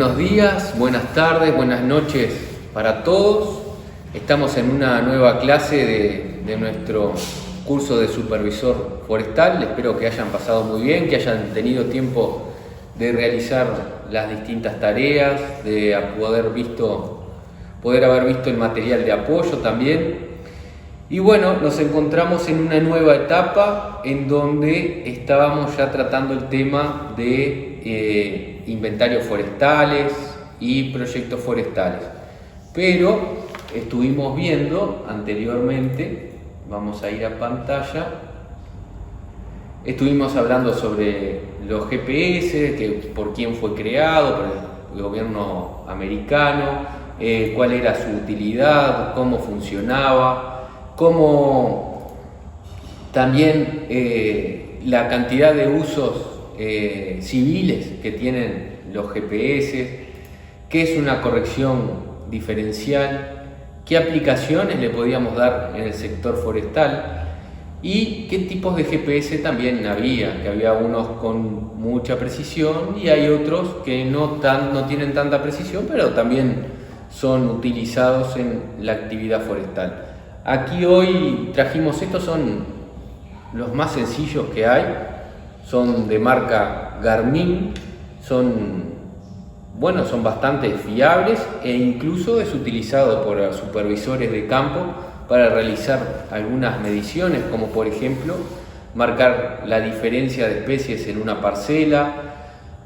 Buenos días, buenas tardes, buenas noches para todos. Estamos en una nueva clase de nuestro curso de supervisor forestal. Espero que hayan pasado muy bien, que hayan tenido tiempo de realizar las distintas tareas, de poder haber visto el material de apoyo también. Y bueno, nos encontramos en una nueva etapa en donde estábamos ya tratando el tema de inventarios forestales y proyectos forestales. Pero estuvimos viendo anteriormente, vamos a ir a pantalla, estuvimos hablando sobre los GPS, por quién fue creado, por el gobierno americano, cuál era su utilidad, cómo funcionaba, cómo también la cantidad de usos civiles que tienen los GPS, qué es una corrección diferencial, qué aplicaciones le podíamos dar en el sector forestal y qué tipos de GPS también había, que había unos con mucha precisión y hay otros que no tienen tanta precisión, pero también son utilizados en la actividad forestal. Aquí hoy trajimos, estos son los más sencillos que hay, son de marca Garmin, son bastante fiables e incluso es utilizado por supervisores de campo para realizar algunas mediciones, como por ejemplo marcar la diferencia de especies en una parcela,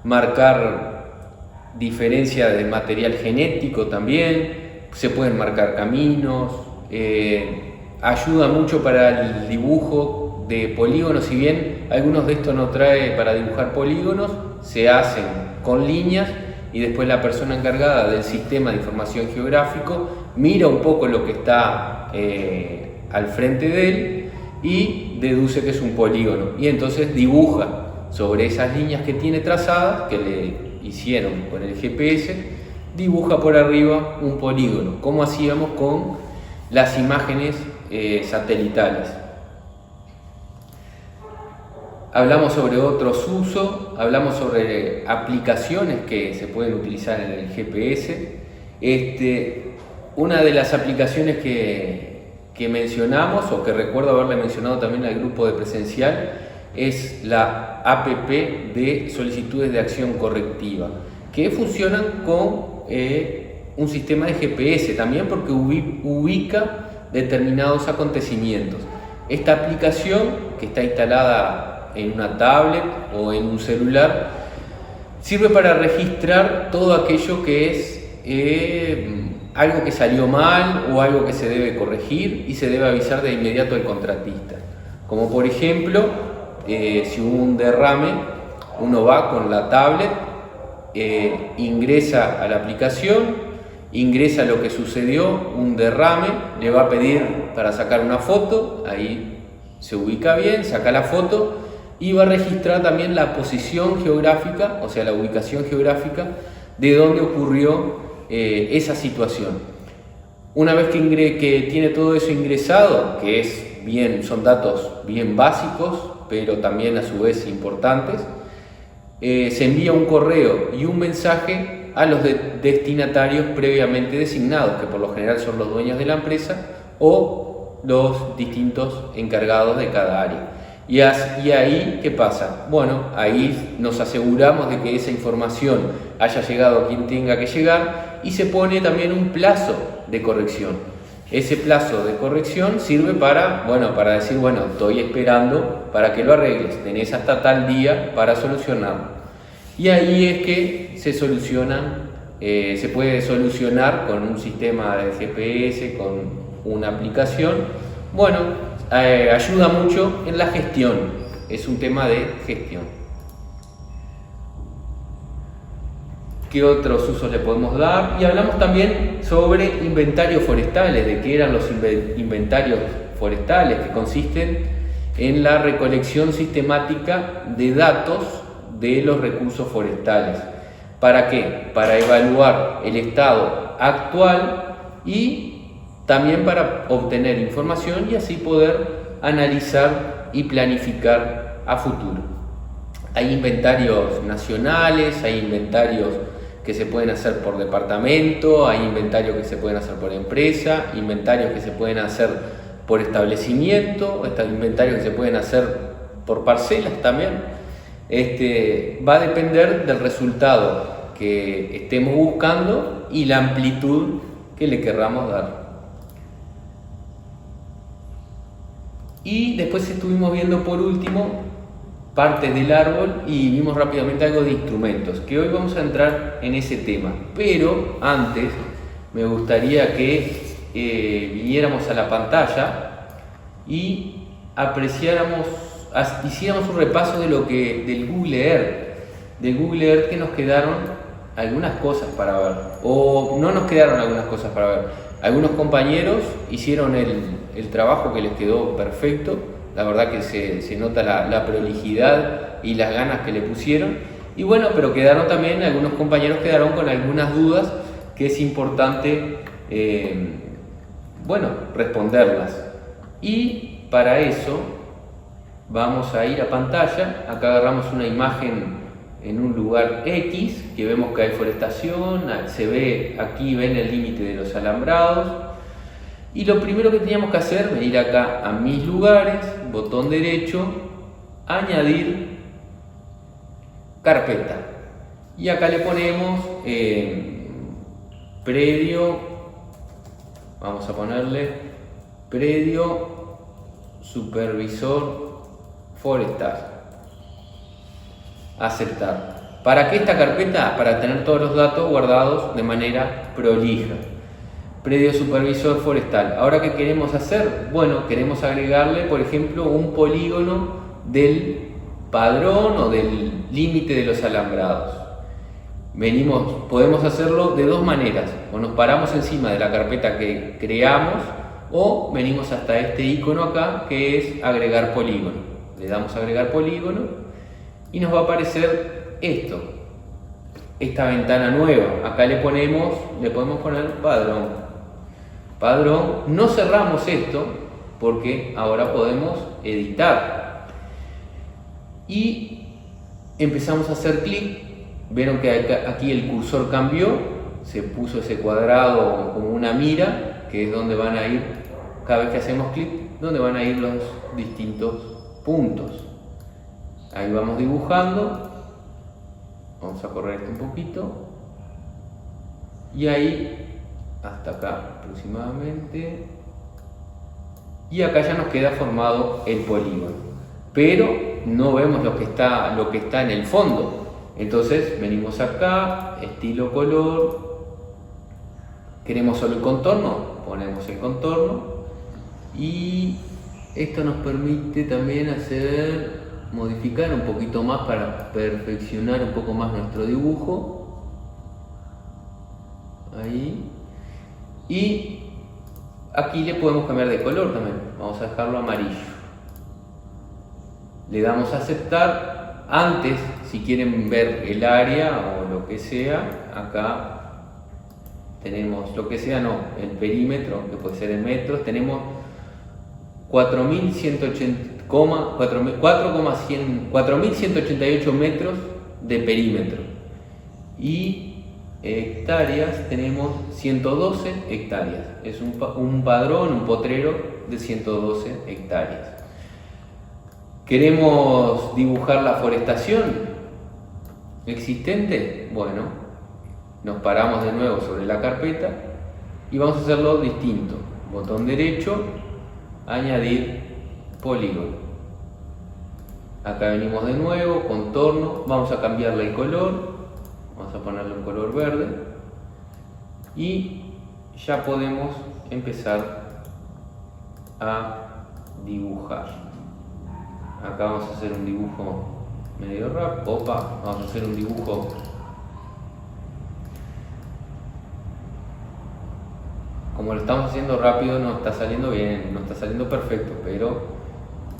marcar diferencia de material genético también, se pueden marcar caminos, ayuda mucho para el dibujo de polígonos. Si bien algunos de estos no trae para dibujar polígonos, se hacen con líneas y después la persona encargada del sistema de información geográfico mira un poco lo que está al frente de él y deduce que es un polígono y entonces dibuja sobre esas líneas que tiene trazadas, que le hicieron con el GPS, dibuja por arriba un polígono, como hacíamos con las imágenes satelitales. Hablamos sobre otros usos, hablamos sobre aplicaciones que se pueden utilizar en el GPS. Una de las aplicaciones que mencionamos, o que recuerdo haberle mencionado también al grupo de presencial, es la APP de solicitudes de acción correctiva, que funcionan con un sistema de GPS también, porque ubica determinados acontecimientos. Esta aplicación, que está instalada en una tablet o en un celular, sirve para registrar todo aquello que es algo que salió mal o algo que se debe corregir y se debe avisar de inmediato al contratista. Como por ejemplo, si hubo un derrame, uno va con la tablet, ingresa a la aplicación, ingresa lo que sucedió, un derrame, le va a pedir para sacar una foto, ahí se ubica bien, saca la foto y va a registrar también la posición geográfica, o sea la ubicación geográfica de dónde ocurrió esa situación. Una vez que tiene todo eso ingresado, que son datos bien básicos, pero también a su vez importantes, se envía un correo y un mensaje a los destinatarios previamente designados, que por lo general son los dueños de la empresa o los distintos encargados de cada área. Y ahí, ¿qué pasa? Bueno, ahí nos aseguramos de que esa información haya llegado a quien tenga que llegar y se pone también un plazo de corrección. Ese plazo de corrección sirve para decir, estoy esperando para que lo arregles, tenés hasta tal día para solucionarlo. Y ahí es que se puede solucionar con un sistema de GPS, con una aplicación. Ayuda mucho en la gestión, es un tema de gestión. ¿Qué otros usos le podemos dar? Y hablamos también sobre inventarios forestales, de qué eran los inventarios forestales, que consisten en la recolección sistemática de datos de los recursos forestales. ¿Para qué? Para evaluar el estado actual y también para obtener información y así poder analizar y planificar a futuro. Hay inventarios nacionales, hay inventarios que se pueden hacer por departamento, hay inventarios que se pueden hacer por empresa, inventarios que se pueden hacer por establecimiento, inventarios que se pueden hacer por parcelas también. Va a depender del resultado que estemos buscando y la amplitud que le querramos dar. Y después estuvimos viendo por último partes del árbol y vimos rápidamente algo de instrumentos, que hoy vamos a entrar en ese tema. Pero antes me gustaría que viniéramos a la pantalla y hiciéramos un repaso de del Google Earth, que nos quedaron algunas cosas para ver, o no nos quedaron algunas cosas para ver. Algunos compañeros hicieron el trabajo que les quedó perfecto. La verdad que se nota la prolijidad y las ganas que le pusieron. Y bueno, pero algunos compañeros quedaron con algunas dudas que es importante responderlas. Y para eso vamos a ir a pantalla. Acá agarramos una imagen en un lugar X, que vemos que hay forestación, se ve aquí, ven el límite de los alambrados. Y lo primero que teníamos que hacer, venir acá a mis lugares, botón derecho, añadir carpeta. Y acá le ponemos predio, vamos a ponerle predio supervisor forestal. Aceptar. ¿Para qué esta carpeta? Para tener todos los datos guardados de manera prolija. Predio supervisor forestal. Ahora, ¿qué queremos hacer? Bueno, queremos agregarle, por ejemplo, un polígono del padrón o del límite de los alambrados. Podemos hacerlo de dos maneras. O nos paramos encima de la carpeta que creamos, o venimos hasta este icono acá, que es agregar polígono. Le damos a agregar polígono y nos va a aparecer esta ventana nueva. Acá le podemos poner padrón. No cerramos esto porque ahora podemos editar y empezamos a hacer clic. Vieron que aquí el cursor cambió, se puso ese cuadrado como una mira, que es donde van a ir, cada vez que hacemos clic, donde van a ir los distintos puntos. Ahí vamos dibujando, vamos a correr esto un poquito, y ahí hasta acá aproximadamente, y acá ya nos queda formado el polígono, pero no vemos lo que está en el fondo. Entonces venimos acá, estilo color, queremos solo el contorno, ponemos el contorno, y esto nos permite también modificar un poquito más para perfeccionar un poco más nuestro dibujo. Ahí. Y aquí le podemos cambiar de color también. Vamos a dejarlo amarillo. Le damos a aceptar. Antes, si quieren ver el área o lo que sea, acá tenemos lo que sea, el perímetro, que puede ser en metros. Tenemos 4.188 metros de perímetro, y hectáreas tenemos 112 hectáreas. Es un padrón, un potrero de 112 hectáreas. ¿Queremos dibujar la forestación existente? Bueno, nos paramos de nuevo sobre la carpeta y vamos a hacerlo distinto. Botón derecho, añadir polígono. Acá venimos de nuevo, contorno, vamos a cambiarle el color, vamos a ponerle un color verde y ya podemos empezar a dibujar. Acá vamos a hacer un dibujo medio rápido. Vamos a hacer un dibujo como lo estamos haciendo rápido, no está saliendo bien, no está saliendo perfecto, pero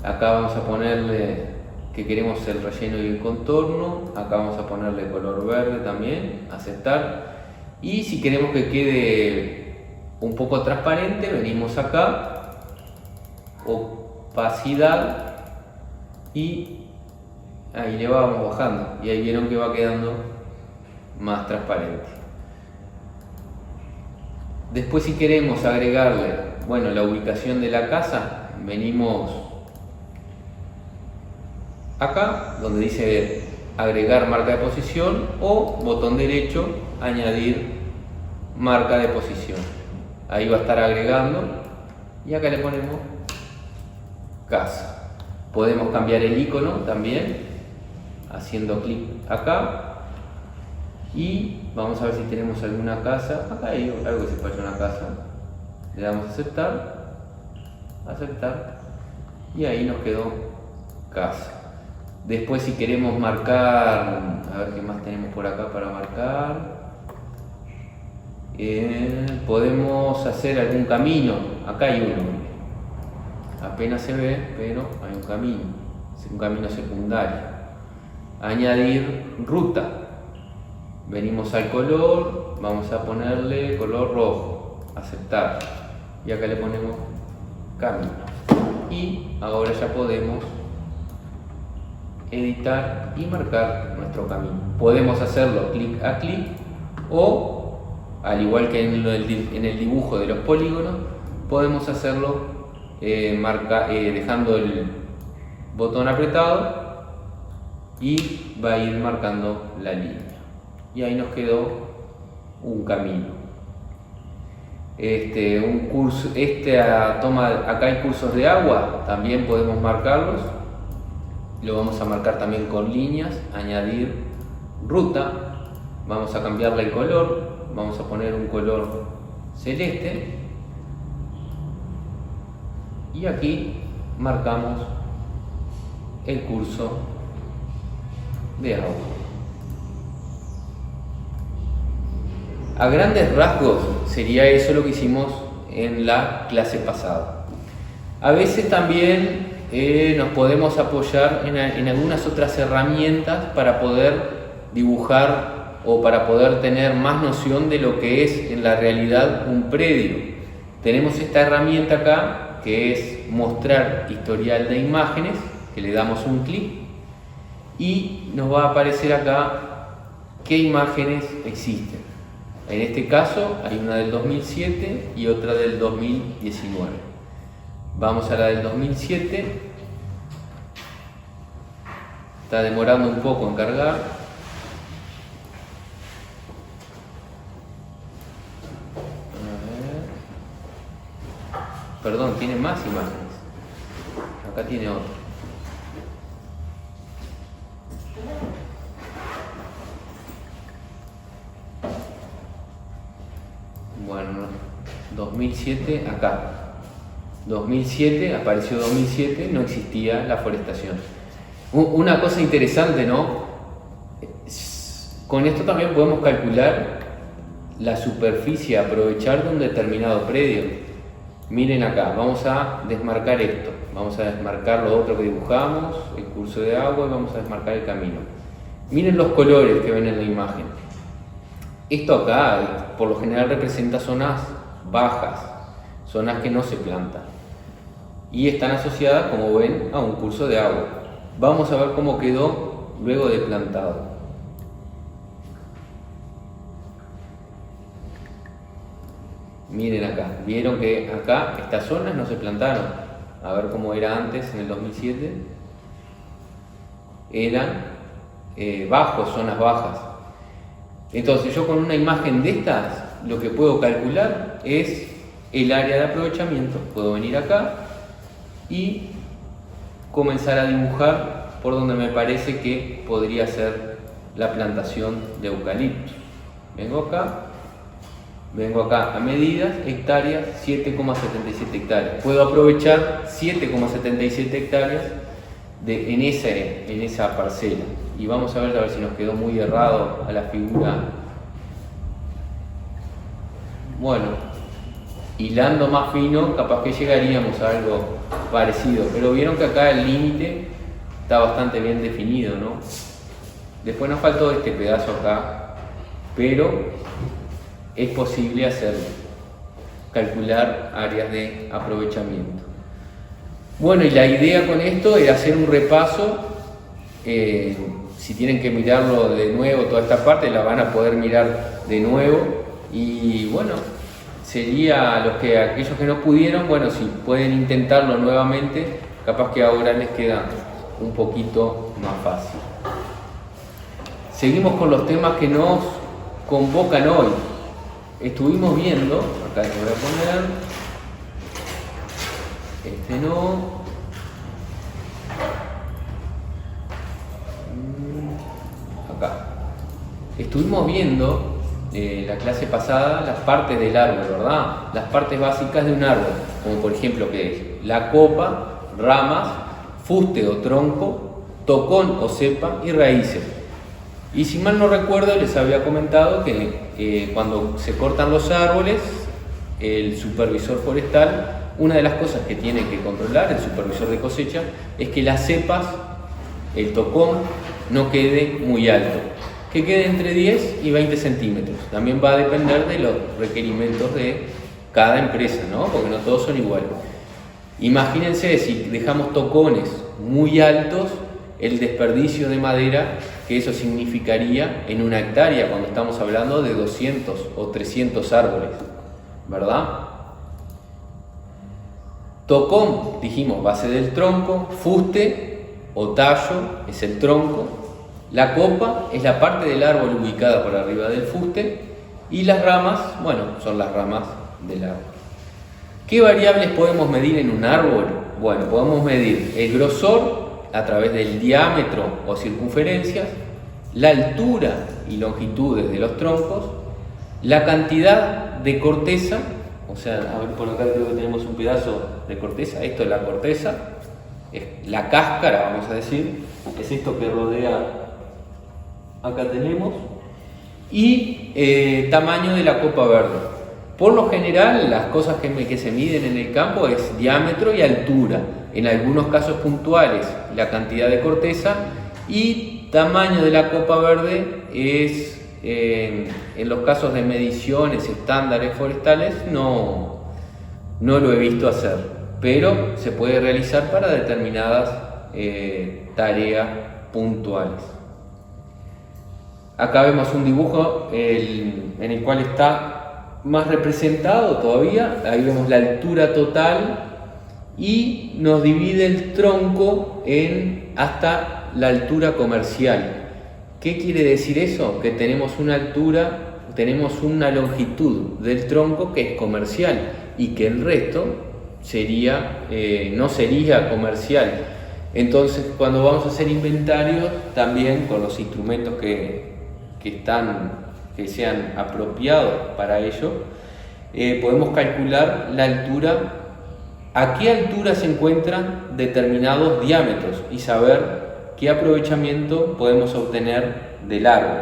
acá vamos a ponerle que queremos el relleno y el contorno. Acá vamos a ponerle color verde también, aceptar. Y si queremos que quede un poco transparente, venimos acá, opacidad, y ahí le vamos bajando, y ahí vieron que va quedando más transparente. Después, si queremos agregarle, bueno, la ubicación de la casa, venimos acá donde dice agregar marca de posición, o botón derecho, añadir marca de posición. Ahí va a estar agregando y acá le ponemos casa. Podemos cambiar el icono también haciendo clic acá y vamos a ver si tenemos alguna casa. Acá hay algo que se parece a una casa. Le damos a aceptar y ahí nos quedó casa. Después, si queremos marcar, a ver qué más tenemos por acá para marcar, podemos hacer algún camino. Acá hay uno, apenas se ve, pero hay un camino secundario. Añadir ruta, venimos al color, vamos a ponerle color rojo, aceptar, y acá le ponemos camino. Y ahora ya podemos editar y marcar nuestro camino. Podemos hacerlo clic a clic, o al igual que en el dibujo de los polígonos, podemos hacerlo dejando el botón apretado y va a ir marcando la línea. Y ahí nos quedó un camino. Acá hay cursos de agua, también podemos marcarlos. Lo vamos a marcar también con líneas, añadir ruta, vamos a cambiarle el color, vamos a poner un color celeste y aquí marcamos el curso de agua. A grandes rasgos sería eso lo que hicimos en la clase pasada. A veces también nos podemos apoyar en algunas otras herramientas para poder dibujar o para poder tener más noción de lo que es en la realidad un predio. Tenemos esta herramienta acá que es mostrar historial de imágenes, que le damos un clic y nos va a aparecer acá qué imágenes existen. En este caso hay una del 2007 y otra del 2019. Vamos a la del 2007. Está demorando un poco en cargar. Perdón, tiene más imágenes. Acá tiene otra. Bueno, 2007 acá. 2007, apareció 2007, no existía la forestación. Una cosa interesante, ¿no? Con esto también podemos calcular la superficie a aprovechar de un determinado predio. Miren acá, vamos a desmarcar esto, vamos a desmarcar lo otro que dibujamos, el curso de agua, y vamos a desmarcar el camino. Miren los colores que ven en la imagen. Esto acá, por lo general, representa zonas bajas, zonas que no se plantan y están asociadas, como ven, a un curso de agua. Vamos a ver cómo quedó luego de plantado. Miren acá, vieron que acá estas zonas no se plantaron. A ver cómo era antes, en el 2007. Eran bajos, zonas bajas. Entonces yo con una imagen de estas, lo que puedo calcular es el área de aprovechamiento. Puedo venir acá y comenzar a dibujar por donde me parece que podría ser la plantación de eucaliptos. Vengo acá a medidas, hectáreas, 7,77 hectáreas. Puedo aprovechar 7,77 hectáreas en esa parcela. Y vamos a ver si nos quedó muy errado a la figura. Bueno, hilando más fino, capaz que llegaríamos a algo parecido. Pero vieron que acá el límite está bastante bien definido, ¿no? Después nos faltó este pedazo acá, pero es posible hacerlo, calcular áreas de aprovechamiento. Bueno, y la idea con esto era hacer un repaso si tienen que mirarlo de nuevo, toda esta parte la van a poder mirar de nuevo. Y bueno, sería aquellos que no pudieron, bueno, si pueden intentarlo nuevamente, capaz que ahora les queda un poquito más fácil. Seguimos con los temas que nos convocan hoy. Estuvimos viendo, acá te voy a poner, no, acá. Estuvimos viendo la clase pasada las partes del árbol, ¿verdad? Las partes básicas de un árbol, como por ejemplo que es la copa, ramas, fuste o tronco, tocón o cepa y raíces. Y si mal no recuerdo, les había comentado que cuando se cortan los árboles, el supervisor forestal, una de las cosas que tiene que controlar el supervisor de cosecha es que las cepas, el tocón, no quede muy alto, que quede entre 10 y 20 centímetros. También va a depender de los requerimientos de cada empresa, ¿no? Porque no todos son iguales. Imagínense si dejamos tocones muy altos, el desperdicio de madera que eso significaría en una hectárea cuando estamos hablando de 200 o 300 árboles, ¿verdad? Tocón, dijimos, base del tronco, fuste o tallo es el tronco, la copa es la parte del árbol ubicada por arriba del fuste y las ramas, bueno, son las ramas del árbol. ¿Qué variables podemos medir en un árbol? Bueno, podemos medir el grosor a través del diámetro o circunferencias, la altura y longitudes de los troncos, la cantidad de corteza, o sea, a ver, por acá creo que tenemos un pedazo de corteza, esto es la corteza, es la cáscara, vamos a decir, es esto que rodea, acá tenemos, y tamaño de la copa verde. Por lo general, las cosas que se miden en el campo es diámetro y altura. En algunos casos puntuales, la cantidad de corteza y tamaño de la copa verde es, en los casos de mediciones estándares forestales, no lo he visto hacer, pero se puede realizar para determinadas tareas puntuales. Acá vemos un dibujo en el cual está más representado todavía, ahí vemos la altura total y nos divide el tronco en hasta la altura comercial. ¿Qué quiere decir eso? Que tenemos una altura, tenemos una longitud del tronco que es comercial y que el resto no sería comercial. Entonces, cuando vamos a hacer inventarios, también con los instrumentos que sean apropiados para ello, podemos calcular la altura, a qué altura se encuentran determinados diámetros y saber qué aprovechamiento podemos obtener del árbol.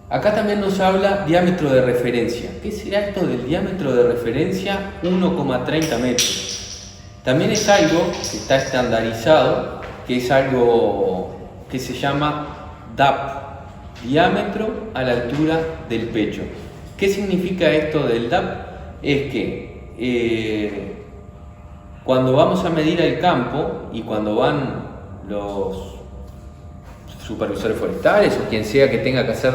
Acá también nos habla diámetro de referencia. ¿Qué será esto del diámetro de referencia? 1,30 metros. También es algo que está estandarizado, que es algo que se llama DAP, diámetro a la altura del pecho. ¿Qué significa esto del DAP? Es que cuando vamos a medir el campo y cuando van los supervisores forestales o quien sea que tenga que hacer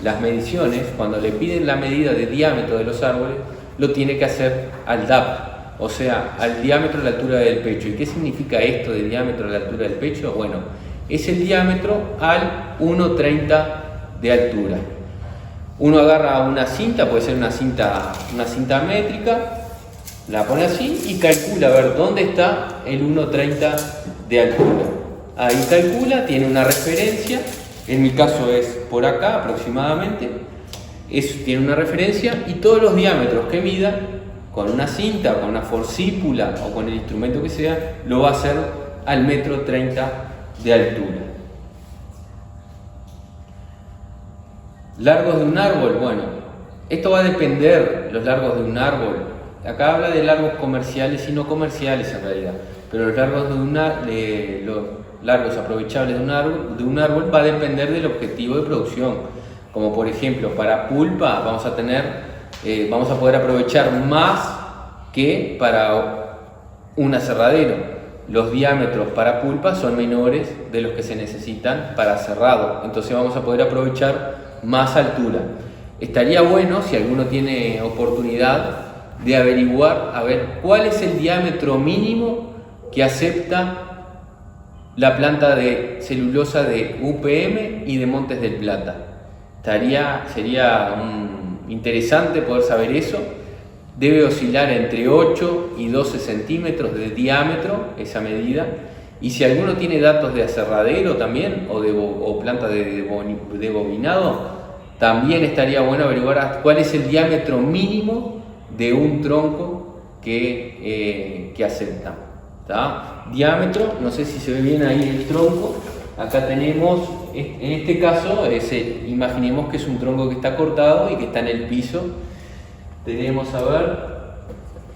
las mediciones, cuando le piden la medida de diámetro de los árboles, lo tiene que hacer al DAP, o sea, al diámetro a la altura del pecho. ¿Y qué significa esto de diámetro a la altura del pecho? Bueno, es el diámetro al 1,30 de altura. Uno agarra una cinta, puede ser una cinta métrica, la pone así y calcula a ver dónde está el 1,30 de altura. Ahí calcula, tiene una referencia, en mi caso es por acá aproximadamente, tiene una referencia y todos los diámetros que mida con una cinta, con una forcípula o con el instrumento que sea, lo va a hacer al 1,30 m de altura. Largos de un árbol, bueno, esto va a depender, los largos de un árbol. Acá habla de largos comerciales y no comerciales en realidad, pero los largos los largos aprovechables de un árbol va a depender del objetivo de producción. Como por ejemplo, para pulpa vamos a poder aprovechar más que para un aserradero. los diámetros para pulpa son menores de los que se necesitan para cerrado, entonces vamos a poder aprovechar más altura. Estaría bueno, si alguno tiene oportunidad, de averiguar a ver cuál es el diámetro mínimo que acepta la planta de celulosa de UPM y de Montes del Plata. Sería interesante poder saber eso. Debe oscilar entre 8 y 12 centímetros de diámetro esa medida, y si alguno tiene datos de aserradero también o planta de bobinado, también estaría bueno averiguar cuál es el diámetro mínimo de un tronco que acepta. ¿Tá? Diámetro, no sé si se ve bien ahí el tronco. Acá tenemos, en este caso, imaginemos que es un tronco que está cortado y que está en el piso. Tenemos, a ver,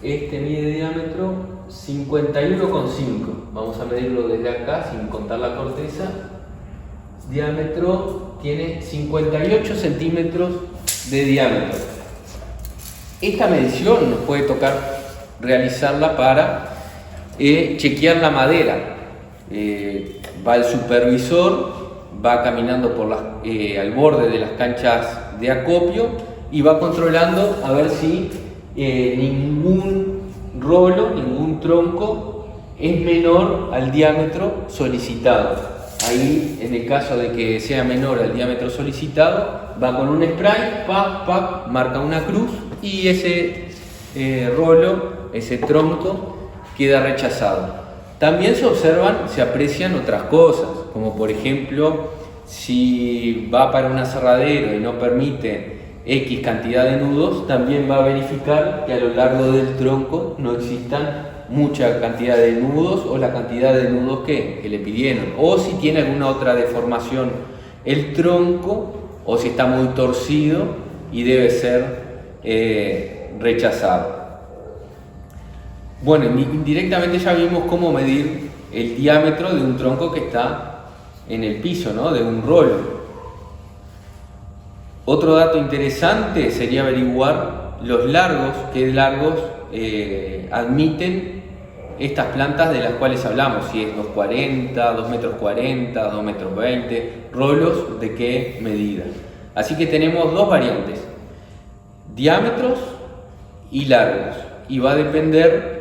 este mide diámetro 51,5. Vamos a medirlo desde acá sin contar la corteza. Diámetro tiene 58 centímetros de diámetro. Esta medición nos puede tocar realizarla para chequear la madera. Va el supervisor, va caminando al borde de las canchas de acopio y va controlando a ver si ningún rolo, ningún tronco es menor al diámetro solicitado. Ahí, en el caso de que sea menor al diámetro solicitado, va con un spray, marca una cruz y ese rolo, ese tronco, queda rechazado. También se aprecian otras cosas, como por ejemplo, si va para un aserradero y no permite X cantidad de nudos, también va a verificar que a lo largo del tronco no existan mucha cantidad de nudos o la cantidad de nudos que le pidieron, o si tiene alguna otra deformación el tronco, o si está muy torcido y debe ser rechazado. Bueno, indirectamente ya vimos cómo medir el diámetro de un tronco que está en el piso, ¿no? De un rolo. Otro dato interesante sería averiguar los largos, qué largos admiten estas plantas de las cuales hablamos, si es 2,40, 2,40 metros, 2,20 metros, rolos de qué medida. Así que tenemos dos variantes, diámetros y largos, y va a depender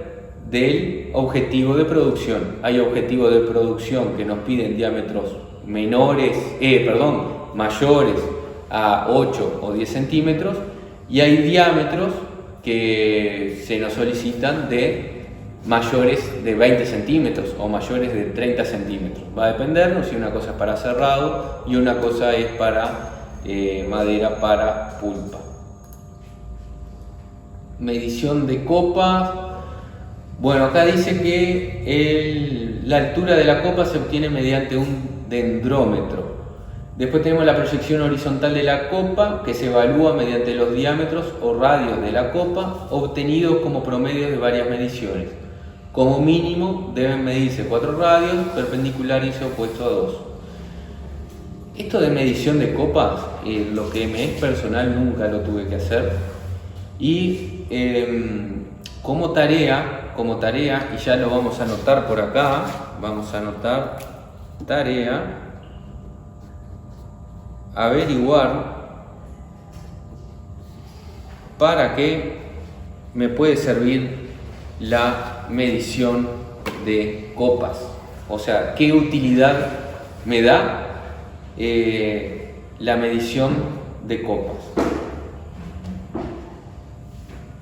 del objetivo de producción. Hay objetivos de producción que nos piden diámetros mayores a 8 o 10 centímetros, y hay diámetros que se nos solicitan de mayores de 20 centímetros o mayores de 30 centímetros. Va a depender, si una cosa es para cerrado y una cosa es para madera para pulpa. Medición de copas. Bueno, acá dice que la altura de la copa se obtiene mediante un dendrómetro. Después tenemos la proyección horizontal de la copa, que se evalúa mediante los diámetros o radios de la copa, obtenidos como promedio de varias mediciones. Como mínimo deben medirse 4 radios perpendiculares y opuestos a 2. Esto de medición de copas, lo que me es personal, nunca lo tuve que hacer. Y como tarea, y ya lo vamos a anotar por acá, vamos a anotar tarea, averiguar para qué me puede servir la medición de copas, o sea, qué utilidad me da la medición de copas.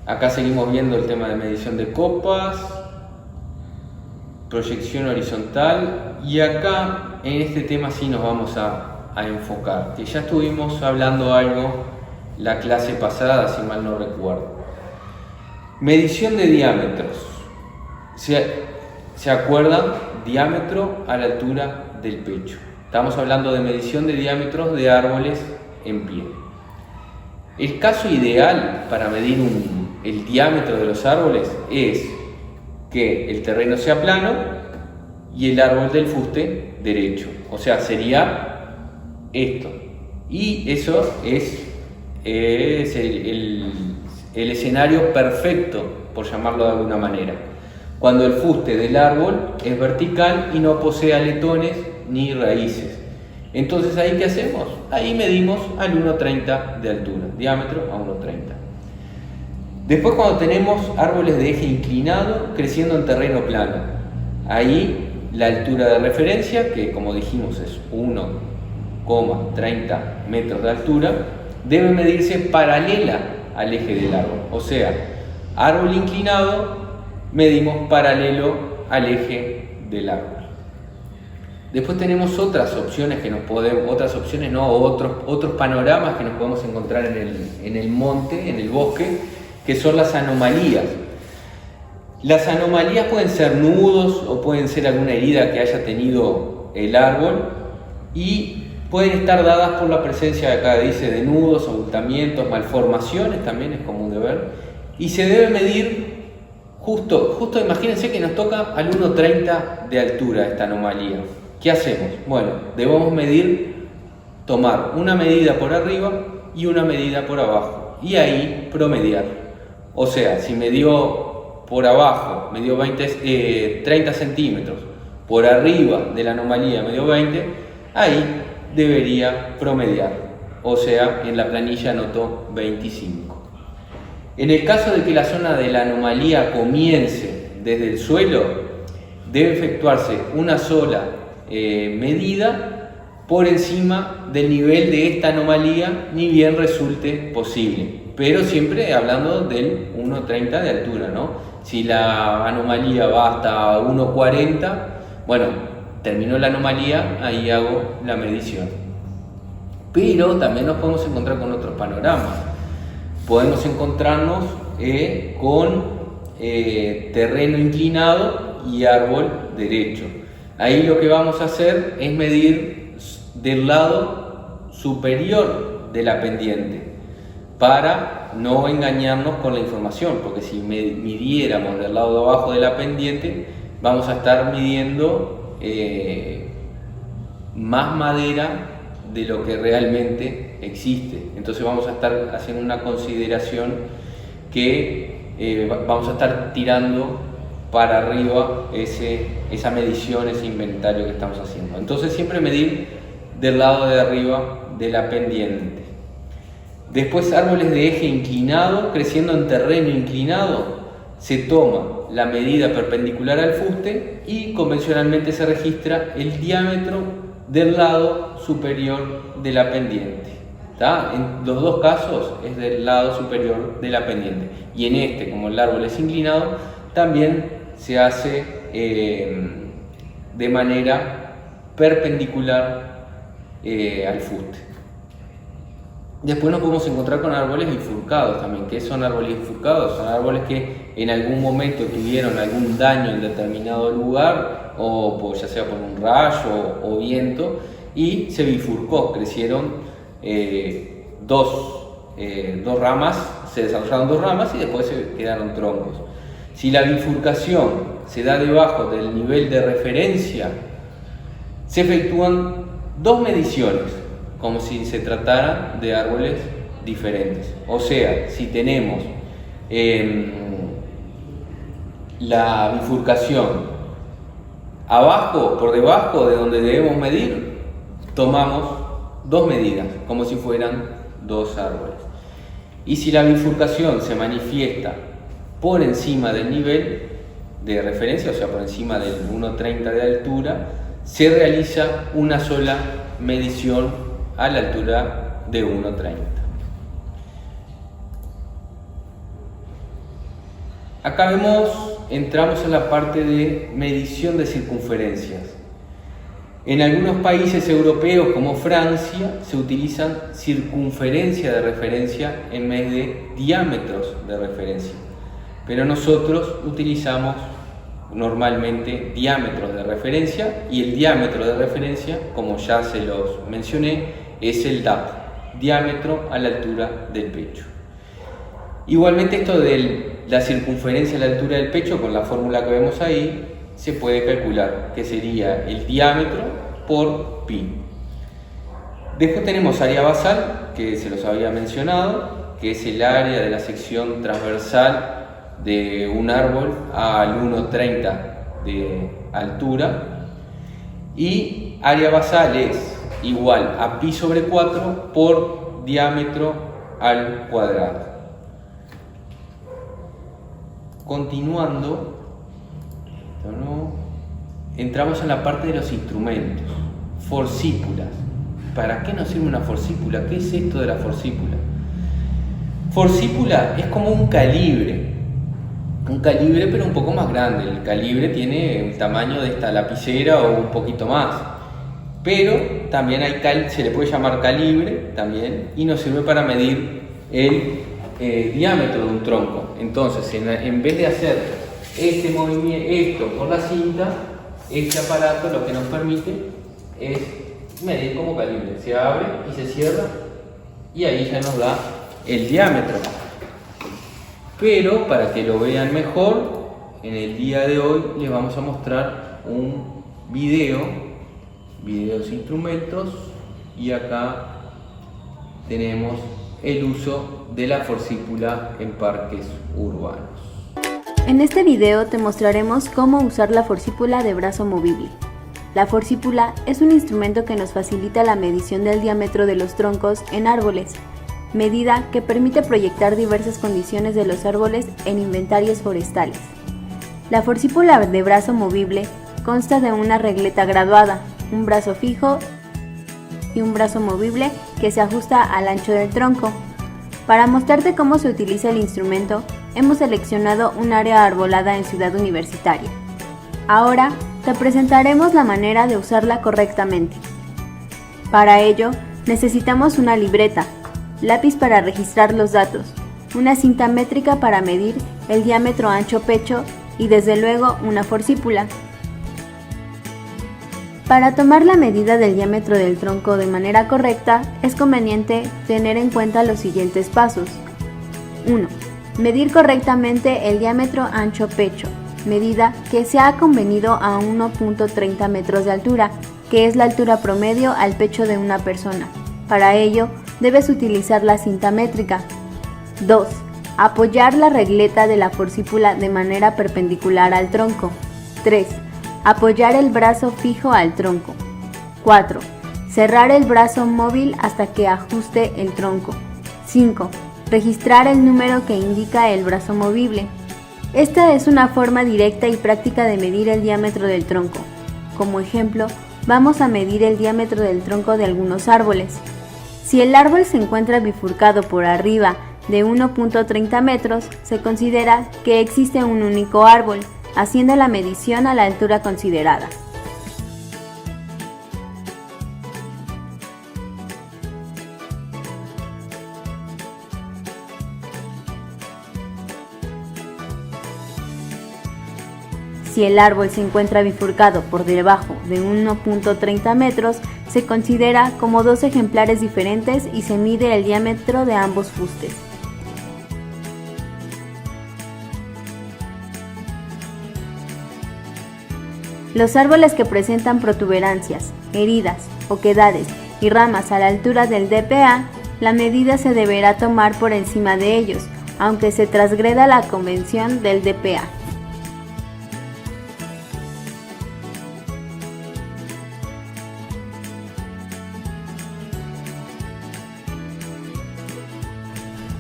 Acá seguimos viendo el tema de medición de copas, proyección horizontal, y acá en este tema sí nos vamos a enfocar, que ya estuvimos hablando algo la clase pasada, si mal no recuerdo. Medición de diámetros. ¿Se acuerdan? Diámetro a la altura del pecho. Estamos hablando de medición de diámetros de árboles en pie. El caso ideal para medir el diámetro de los árboles es que el terreno sea plano y el árbol del fuste derecho. O sea, sería esto. Y eso es el escenario perfecto, por llamarlo de alguna manera. cuando el fuste del árbol es vertical y no posee aletones ni raíces. Entonces, ¿ahí qué hacemos? Ahí medimos al 1,30 de altura, diámetro a 1,30. Después, cuando tenemos árboles de eje inclinado creciendo en terreno plano, ahí la altura de referencia, que como dijimos es 1,30 metros de altura, debe medirse paralela al eje del árbol. O sea, árbol inclinado, medimos paralelo al eje del árbol. Después tenemos otros panoramas que nos podemos encontrar en el monte, en el bosque, que son las anomalías. Las anomalías pueden ser nudos o pueden ser alguna herida que haya tenido el árbol y pueden estar dadas por la presencia, acá dice, de nudos, abultamientos, malformaciones, también es común de ver, y se debe medir justo imagínense que nos toca al 1,30 de altura esta anomalía. ¿Qué hacemos? Bueno, debemos tomar una medida por arriba y una medida por abajo y ahí promediar. O sea, si me dio por abajo, me dio 30 centímetros, por arriba de la anomalía me dio 20, ahí debería promediar. O sea, en la planilla anoto 25. En el caso de que la zona de la anomalía comience desde el suelo, debe efectuarse una sola medida por encima del nivel de esta anomalía, ni bien resulte posible, pero siempre hablando del 1,30 de altura, ¿no? Si la anomalía va hasta 1,40, bueno, terminó la anomalía, ahí hago la medición. Pero también nos podemos encontrar con otros panoramas. Podemos encontrarnos con terreno inclinado y árbol derecho. Ahí lo que vamos a hacer es medir del lado superior de la pendiente para no engañarnos con la información, porque si midiéramos del lado de abajo de la pendiente vamos a estar midiendo más madera de lo que realmente existe. Entonces vamos a estar haciendo una consideración que vamos a estar tirando para arriba esa medición, ese inventario que estamos haciendo. Entonces siempre medir del lado de arriba de la pendiente. Después, árboles de eje inclinado creciendo en terreno inclinado, se toma la medida perpendicular al fuste y convencionalmente se registra el diámetro del lado superior de la pendiente. ¿Tá? En los dos casos es del lado superior de la pendiente, y en este, como el árbol es inclinado, también se hace de manera perpendicular al fuste. Después nos podemos encontrar con árboles bifurcados también. ¿Qué son árboles bifurcados? Son árboles que en algún momento tuvieron algún daño en determinado lugar, o ya sea por un rayo o viento, y se bifurcó, crecieron dos ramas, se desarrollaron dos ramas y después se quedaron troncos. Si la bifurcación se da debajo del nivel de referencia, se efectúan dos mediciones, como si se tratara de árboles diferentes. O sea, si tenemos la bifurcación abajo, por debajo de donde debemos medir, tomamos dos medidas, como si fueran dos árboles. Y si la bifurcación se manifiesta por encima del nivel de referencia, o sea, por encima del 1,30 de altura, se realiza una sola medición a la altura de 1,30. Acá entramos en la parte de medición de circunferencias. En algunos países europeos como Francia se utilizan circunferencia de referencia en vez de diámetros de referencia, pero nosotros utilizamos normalmente diámetros de referencia, y el diámetro de referencia, como ya se los mencioné, es el DAP, diámetro a la altura del pecho. Igualmente, esto de la circunferencia a la altura del pecho, con la fórmula que vemos ahí, se puede calcular, que sería el diámetro por pi. Después tenemos área basal, que se los había mencionado, que es el área de la sección transversal de un árbol al 1,30 de altura, y área basal es igual a pi sobre 4 por diámetro al cuadrado. Continuando, entramos en la parte de los instrumentos. Forcípulas. ¿Para qué nos sirve una forcípula? ¿Qué es esto de la forcípula? Forcípula es como un calibre pero un poco más grande. El calibre tiene el tamaño de esta lapicera o un poquito más, pero también se le puede llamar calibre también, y nos sirve para medir el diámetro de un tronco. Entonces, en vez de hacer este movimiento, esto por la cinta, este aparato lo que nos permite es medir como calibre. Se abre y se cierra, y ahí ya nos da el diámetro. Pero para que lo vean mejor, en el día de hoy les vamos a mostrar un videos instrumentos, y acá tenemos el uso de la forcípula en parques urbanos. En este video te mostraremos cómo usar la forcípula de brazo movible. La forcípula es un instrumento que nos facilita la medición del diámetro de los troncos en árboles, medida que permite proyectar diversas condiciones de los árboles en inventarios forestales. La forcípula de brazo movible consta de una regleta graduada, un brazo fijo y un brazo movible que se ajusta al ancho del tronco. Para mostrarte cómo se utiliza el instrumento, hemos seleccionado un área arbolada en Ciudad Universitaria. Ahora te presentaremos la manera de usarla correctamente. Para ello, necesitamos una libreta, lápiz para registrar los datos, una cinta métrica para medir el diámetro ancho-pecho y desde luego una forcípula. Para tomar la medida del diámetro del tronco de manera correcta, es conveniente tener en cuenta los siguientes pasos. 1. Medir correctamente el diámetro ancho-pecho, medida que se ha convenido a 1.30 metros de altura, que es la altura promedio al pecho de una persona. Para ello, debes utilizar la cinta métrica. 2. Apoyar la regleta de la forcípula de manera perpendicular al tronco. 3. Apoyar el brazo fijo al tronco. 4. Cerrar el brazo móvil hasta que ajuste el tronco. 5. Registrar el número que indica el brazo movible. Esta es una forma directa y práctica de medir el diámetro del tronco. Como ejemplo, vamos a medir el diámetro del tronco de algunos árboles. Si el árbol se encuentra bifurcado por arriba de 1.30 metros, se considera que existe un único árbol, haciendo la medición a la altura considerada. Si el árbol se encuentra bifurcado por debajo de 1.30 metros, se considera como dos ejemplares diferentes y se mide el diámetro de ambos fustes. Los árboles que presentan protuberancias, heridas, oquedades y ramas a la altura del DPA, la medida se deberá tomar por encima de ellos, aunque se transgreda la convención del DPA.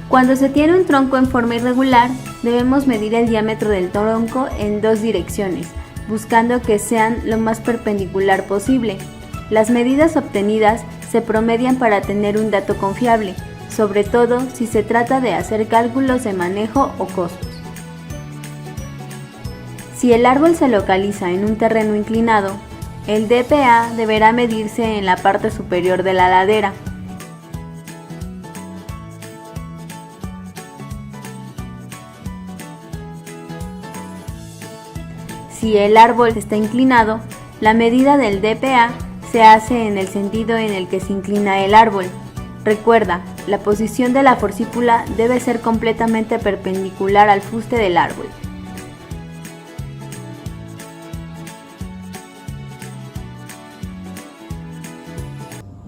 Cuando se tiene un tronco en forma irregular, debemos medir el diámetro del tronco en dos direcciones, buscando que sean lo más perpendicular posible. Las medidas obtenidas se promedian para tener un dato confiable, sobre todo si se trata de hacer cálculos de manejo o costos. Si el árbol se localiza en un terreno inclinado, el DPA deberá medirse en la parte superior de la ladera. Si el árbol está inclinado, la medida del DPA se hace en el sentido en el que se inclina el árbol. Recuerda, la posición de la forcípula debe ser completamente perpendicular al fuste del árbol.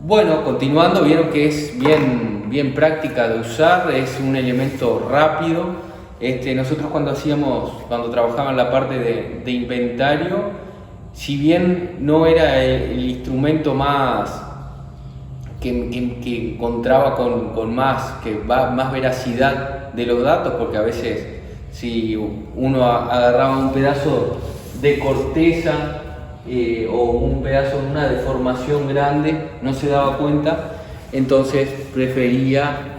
Bueno, continuando, vieron que es bien práctica de usar, es un elemento rápido Nosotros cuando trabajaba en la parte de inventario, si bien no era el instrumento más que encontraba con más veracidad de los datos, porque a veces si uno agarraba un pedazo de corteza o un pedazo de una deformación grande, no se daba cuenta, entonces prefería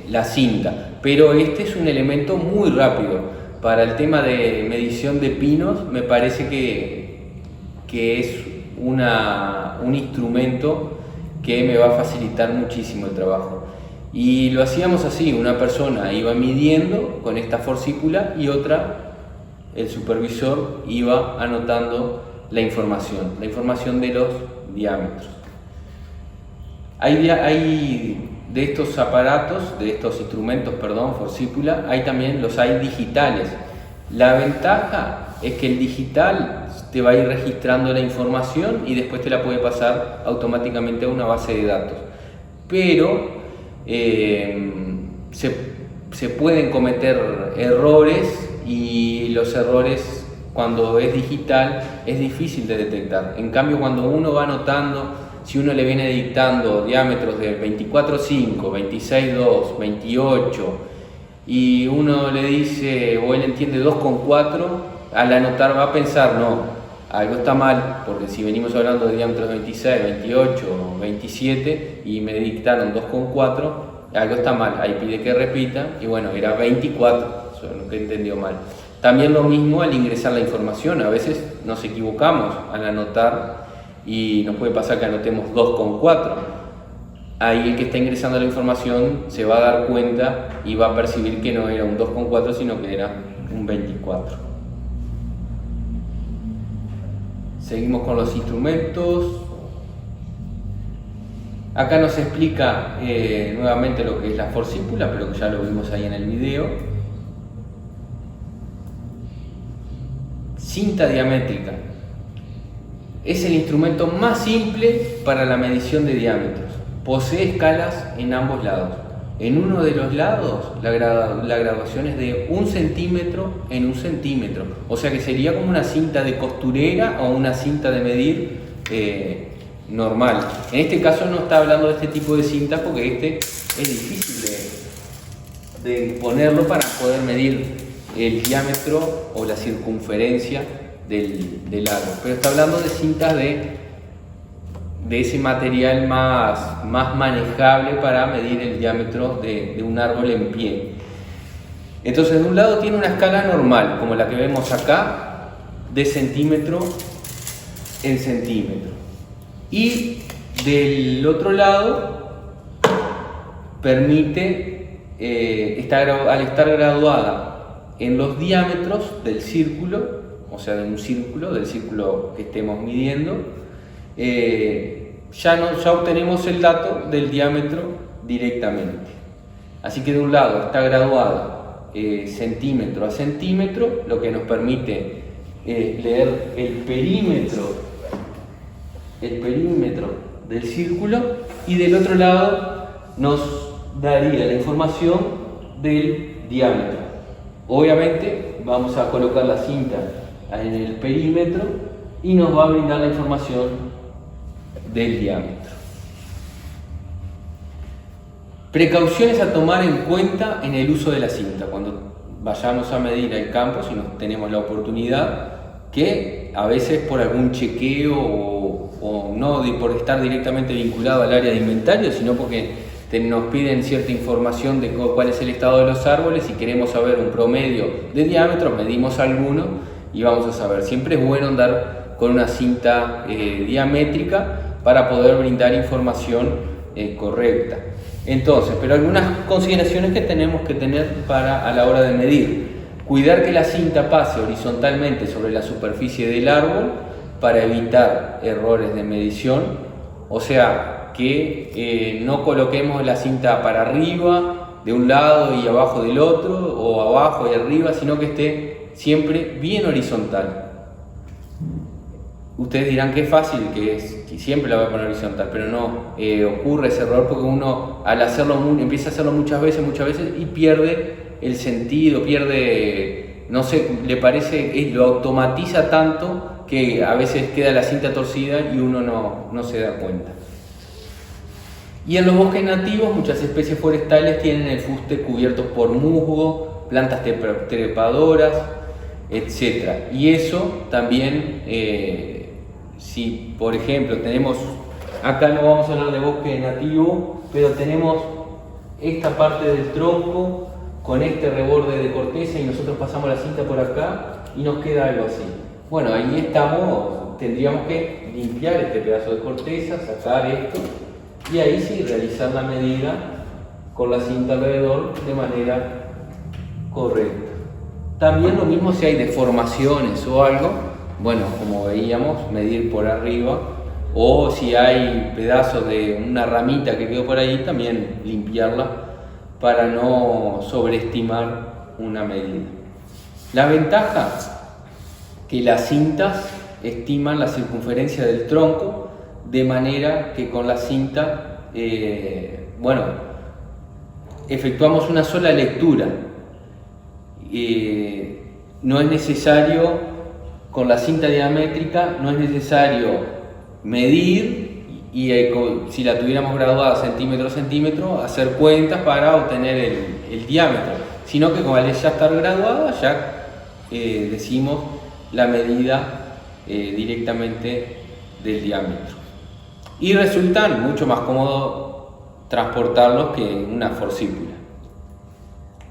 la cinta. Pero este es un elemento muy rápido. Para el tema de medición de pinos, me parece que es un instrumento que me va a facilitar muchísimo el trabajo. Y lo hacíamos así, una persona iba midiendo con esta forcípula y otra, el supervisor, iba anotando la información de los diámetros. Hay de estos aparatos, de estos instrumentos, forcípula, los hay digitales. La ventaja es que el digital te va a ir registrando la información y después te la puede pasar automáticamente a una base de datos. Pero se pueden cometer errores, y los errores cuando es digital es difícil de detectar. En cambio, cuando uno va anotando, si uno le viene dictando diámetros de 24,5, 26,2, 28 y uno le dice, o él entiende 2,4, al anotar va a pensar, no, algo está mal, porque si venimos hablando de diámetros de 26, 28, 27 y me dictaron 2,4, algo está mal, ahí pide que repita y bueno, era 24, eso es lo que entendió mal. También lo mismo al ingresar la información, a veces nos equivocamos al anotar y nos puede pasar que anotemos 2,4. Ahí el que está ingresando la información se va a dar cuenta y va a percibir que no era un 2,4 sino que era un 24. Seguimos con los instrumentos. Acá nos explica nuevamente lo que es la forcípula, pero que ya lo vimos ahí en el video. Cinta diamétrica. Es el instrumento más simple para la medición de diámetros. Posee escalas en ambos lados. En uno de los lados la graduación es de 1 centímetro en 1 centímetro. O sea que sería como una cinta de costurera o una cinta de medir normal. En este caso no está hablando de este tipo de cintas porque es difícil de ponerlo para poder medir el diámetro o la circunferencia del árbol. Pero está hablando de cintas de ese material más manejable para medir el diámetro de un árbol en pie. Entonces, de un lado tiene una escala normal, como la que vemos acá, de centímetro en centímetro. Y del otro lado permite, al estar graduada en los diámetros del círculo, o sea, de un círculo, del círculo que estemos midiendo, ya obtenemos el dato del diámetro directamente. Así que de un lado está graduada centímetro a centímetro, lo que nos permite leer el perímetro del círculo, y del otro lado nos daría la información del diámetro. Obviamente vamos a colocar la cinta en el perímetro y nos va a brindar la información del diámetro. Precauciones a tomar en cuenta en el uso de la cinta cuando vayamos a medir el campo, si tenemos la oportunidad, que a veces por algún chequeo o no por estar directamente vinculado al área de inventario, sino porque nos piden cierta información de cuál es el estado de los árboles y queremos saber un promedio de diámetros, medimos alguno y vamos a saber. Siempre es bueno andar con una cinta diamétrica para poder brindar información correcta. Entonces, pero algunas consideraciones que tenemos que tener a la hora de medir. Cuidar que la cinta pase horizontalmente sobre la superficie del árbol para evitar errores de medición, o sea, que no coloquemos la cinta para arriba de un lado y abajo del otro, o abajo y arriba, sino que esté siempre bien horizontal. Ustedes dirán que es fácil, que siempre la voy a poner horizontal, pero no, ocurre ese error porque uno al hacerlo empieza a hacerlo muchas veces y pierde el sentido, pierde, no sé, le parece, lo automatiza tanto que a veces queda la cinta torcida y uno no se da cuenta. Y en los bosques nativos muchas especies forestales tienen el fuste cubierto por musgo, plantas trepadoras, etc. Y eso también, si por ejemplo tenemos, acá no vamos a hablar de bosque nativo, pero tenemos esta parte del tronco con este reborde de corteza y nosotros pasamos la cinta por acá y nos queda algo así. Bueno, ahí estamos, tendríamos que limpiar este pedazo de corteza, sacar esto y ahí sí realizar la medida con la cinta alrededor de manera correcta. También lo mismo si hay deformaciones o algo, bueno, como veíamos, medir por arriba, o si hay pedazos de una ramita que quedó por ahí, también limpiarla para no sobreestimar una medida. La ventaja que las cintas estiman la circunferencia del tronco de manera que con la cinta, efectuamos una sola lectura. No es necesario, con la cinta diamétrica, no es necesario medir y si la tuviéramos graduada centímetro a centímetro, hacer cuentas para obtener el diámetro, sino que como al ya estar graduada, ya decimos la medida directamente del diámetro. Y resultan mucho más cómodo transportarlos que una forcípula.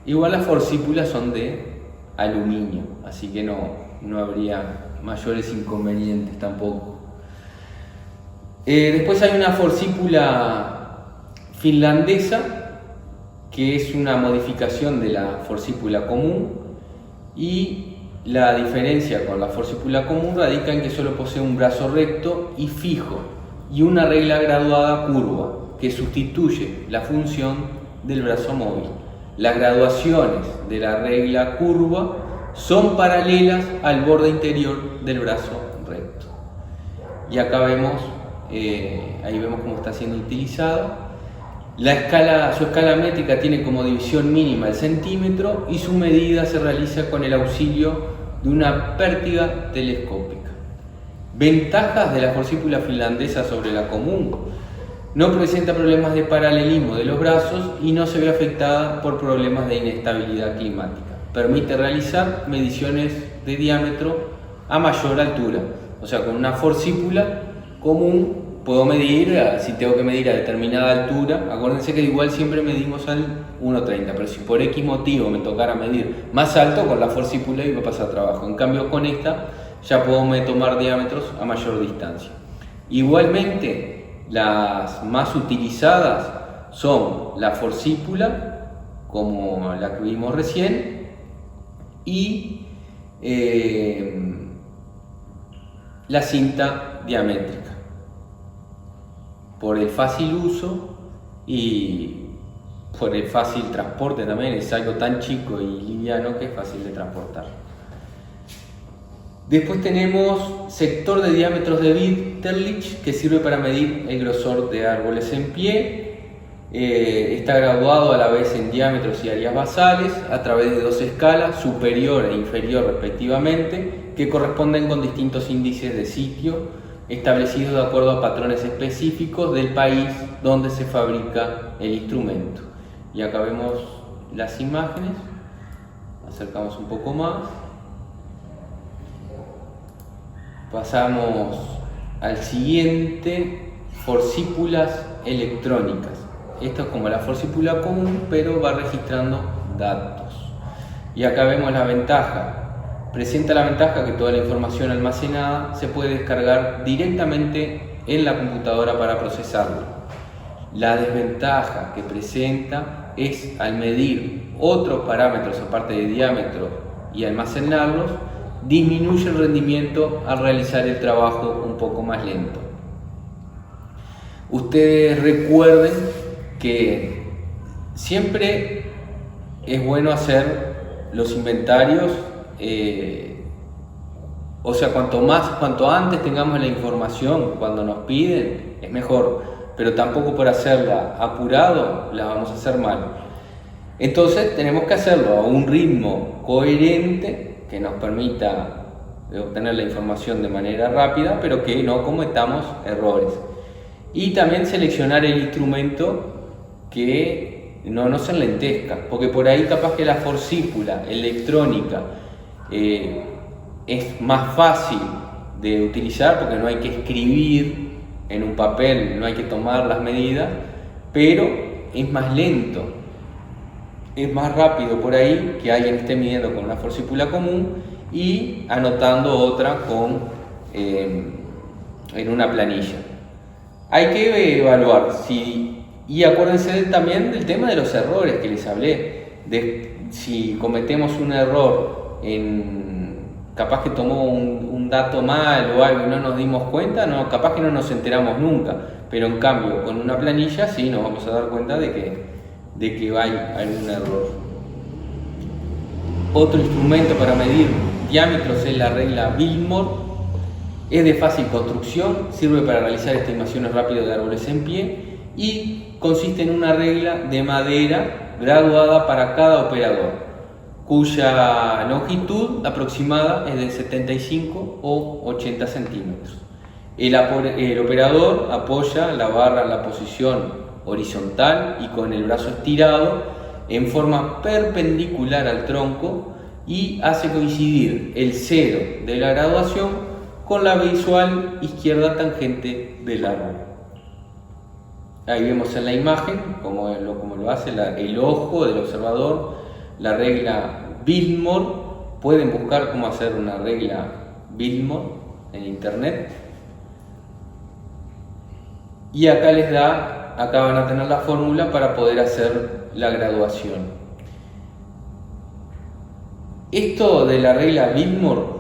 Igual las forcípulas son de aluminio, así que no habría mayores inconvenientes tampoco. Después hay una forcípula finlandesa, que es una modificación de la forcípula común, y la diferencia con la forcípula común radica en que solo posee un brazo recto y fijo y una regla graduada curva que sustituye la función del brazo móvil. Las graduaciones de la regla curva son paralelas al borde interior del brazo recto. Y acá vemos, ahí vemos cómo está siendo utilizado. Su escala métrica tiene como división mínima el centímetro y su medida se realiza con el auxilio de una pértiga telescópica. Ventajas de la forcípula finlandesa sobre la común: no presenta problemas de paralelismo de los brazos y no se ve afectada por problemas de inestabilidad climática. Permite realizar mediciones de diámetro a mayor altura. O sea, con una forcípula común puedo medir, si tengo que medir a determinada altura, acuérdense que igual siempre medimos al 1,30, pero si por X motivo me tocara medir más alto, con la forcípula iba a pasar trabajo. En cambio con esta ya puedo tomar diámetros a mayor distancia. Igualmente, las más utilizadas son la forcípula, como la que vimos recién, y la cinta diamétrica, por el fácil uso y por el fácil transporte también. Es algo tan chico y liviano que es fácil de transportar. Después tenemos sector de diámetros de Witterlich, que sirve para medir el grosor de árboles en pie. Está graduado a la vez en diámetros y áreas basales a través de dos escalas, superior e inferior respectivamente, que corresponden con distintos índices de sitio establecidos de acuerdo a patrones específicos del país donde se fabrica el instrumento. Y acá vemos las imágenes, acercamos un poco más. Pasamos al siguiente, forcípulas electrónicas. Esto es como la forcípula común, pero va registrando datos. Y acá vemos la ventaja. Presenta la ventaja que toda la información almacenada se puede descargar directamente en la computadora para procesarla. La desventaja que presenta es al medir otros parámetros aparte de diámetro y almacenarlos, disminuye el rendimiento al realizar el trabajo un poco más lento. Ustedes recuerden que siempre es bueno hacer los inventarios, o sea, cuanto antes tengamos la información cuando nos piden, es mejor, pero tampoco por hacerla apurado la vamos a hacer mal. Entonces tenemos que hacerlo a un ritmo coherente que nos permita obtener la información de manera rápida, pero que no cometamos errores. Y también seleccionar el instrumento que no nos enlentezca, porque por ahí capaz que la forcípula electrónica es más fácil de utilizar porque no hay que escribir en un papel, no hay que tomar las medidas, pero es más lento, es más rápido por ahí que alguien esté midiendo con una forcípula común y anotando otra en una planilla. Hay que evaluar y acuérdense también del tema de los errores que les hablé, si cometemos un error capaz que tomó un dato mal o algo y no nos dimos cuenta, capaz que no nos enteramos nunca, pero en cambio con una planilla sí nos vamos a dar cuenta de que hay algún error. Otro instrumento para medir diámetros es la regla Biltmore. Es de fácil construcción, sirve para realizar estimaciones rápidas de árboles en pie y consiste en una regla de madera graduada para cada operador, cuya longitud aproximada es de 75 o 80 centímetros. El operador apoya la barra en la posición horizontal y con el brazo estirado en forma perpendicular al tronco y hace coincidir el cero de la graduación con la visual izquierda tangente del árbol. Ahí vemos en la imagen cómo lo hace el ojo del observador, la regla Biltmore. Pueden buscar cómo hacer una regla Biltmore en internet. Y acá van a tener la fórmula para poder hacer la graduación. Esto de la regla Biltmore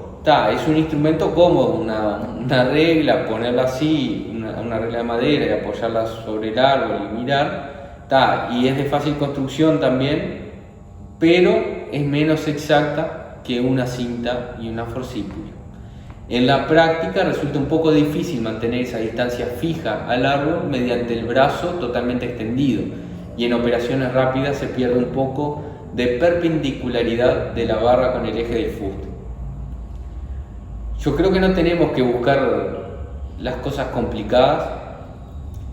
es un instrumento cómodo, una regla, ponerla así, una regla de madera y apoyarla sobre el árbol y mirar, y es de fácil construcción también, pero es menos exacta que una cinta y una forcípula. En la práctica resulta un poco difícil mantener esa distancia fija al árbol mediante el brazo totalmente extendido, y en operaciones rápidas se pierde un poco de perpendicularidad de la barra con el eje del fuste. Yo creo que no tenemos que buscar las cosas complicadas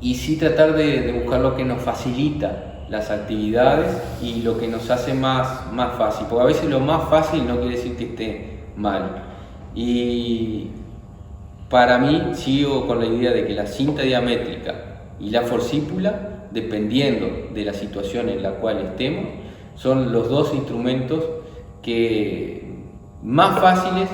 y sí tratar de buscar lo que nos facilita las actividades y lo que nos hace más fácil, porque a veces lo más fácil no quiere decir que esté mal. Y para mí sigo con la idea de que la cinta diamétrica y la forcípula, dependiendo de la situación en la cual estemos, son los dos instrumentos más fáciles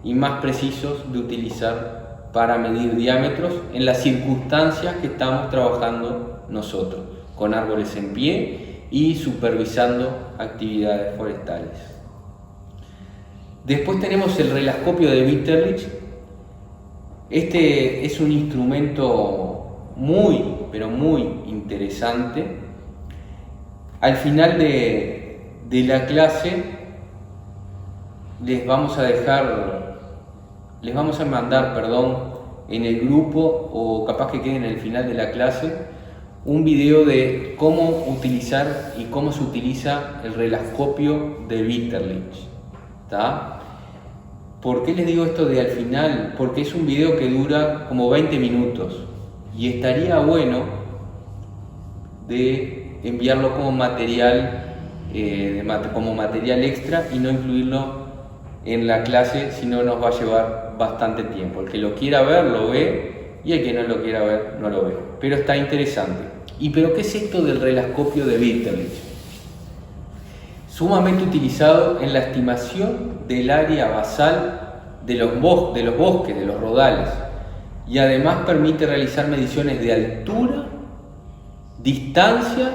y más precisos de utilizar para medir diámetros en las circunstancias que estamos trabajando nosotros, con árboles en pie y supervisando actividades forestales. Después tenemos el relajoscopio de Witterlich. Este es un instrumento pero muy interesante. Al final de la clase les vamos a mandar en el grupo, o capaz que quede en el final de la clase, un video de cómo utilizar y cómo se utiliza el relajoscopio de Witterlich. ¿Por qué les digo esto de al final? Porque es un video que dura como 20 minutos y estaría bueno de enviarlo como material extra y no incluirlo en la clase, si no nos va a llevar bastante tiempo. El que lo quiera ver lo ve y el que no lo quiera ver no lo ve, pero está interesante. ¿Pero qué es esto del relajoscopio de Witterlich? Sumamente utilizado en la estimación del área basal de los bosques, de los rodales, y además permite realizar mediciones de altura, distancias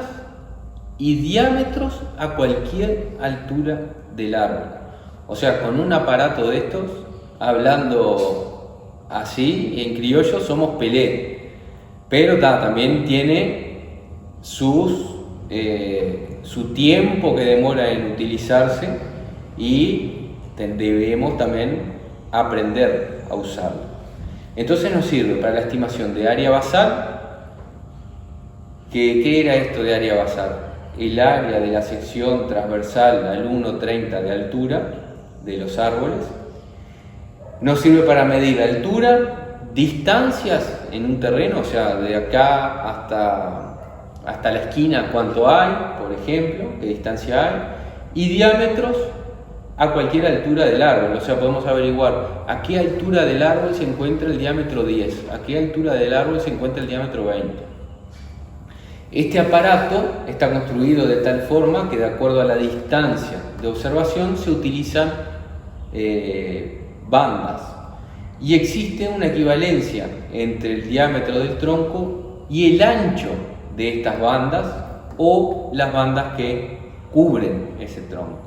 y diámetros a cualquier altura del árbol. O sea, con un aparato de estos, hablando así en criollo, somos Pelé, pero también tiene su tiempo que demora en utilizarse y debemos también aprender a usarlo. Entonces nos sirve para la estimación de área basal. ¿Qué era esto de área basal? el área de la sección transversal al 1,30 de altura de los árboles. Nos sirve para medir altura, distancias en un terreno, o sea, de acá hasta la esquina cuánto hay, por ejemplo, qué distancia hay, y diámetros a cualquier altura del árbol. O sea, podemos averiguar a qué altura del árbol se encuentra el diámetro 10, a qué altura del árbol se encuentra el diámetro 20. Este aparato está construido de tal forma que, de acuerdo a la distancia de observación, se utilizan bandas, y existe una equivalencia entre el diámetro del tronco y el ancho de estas bandas o las bandas que cubren ese tronco.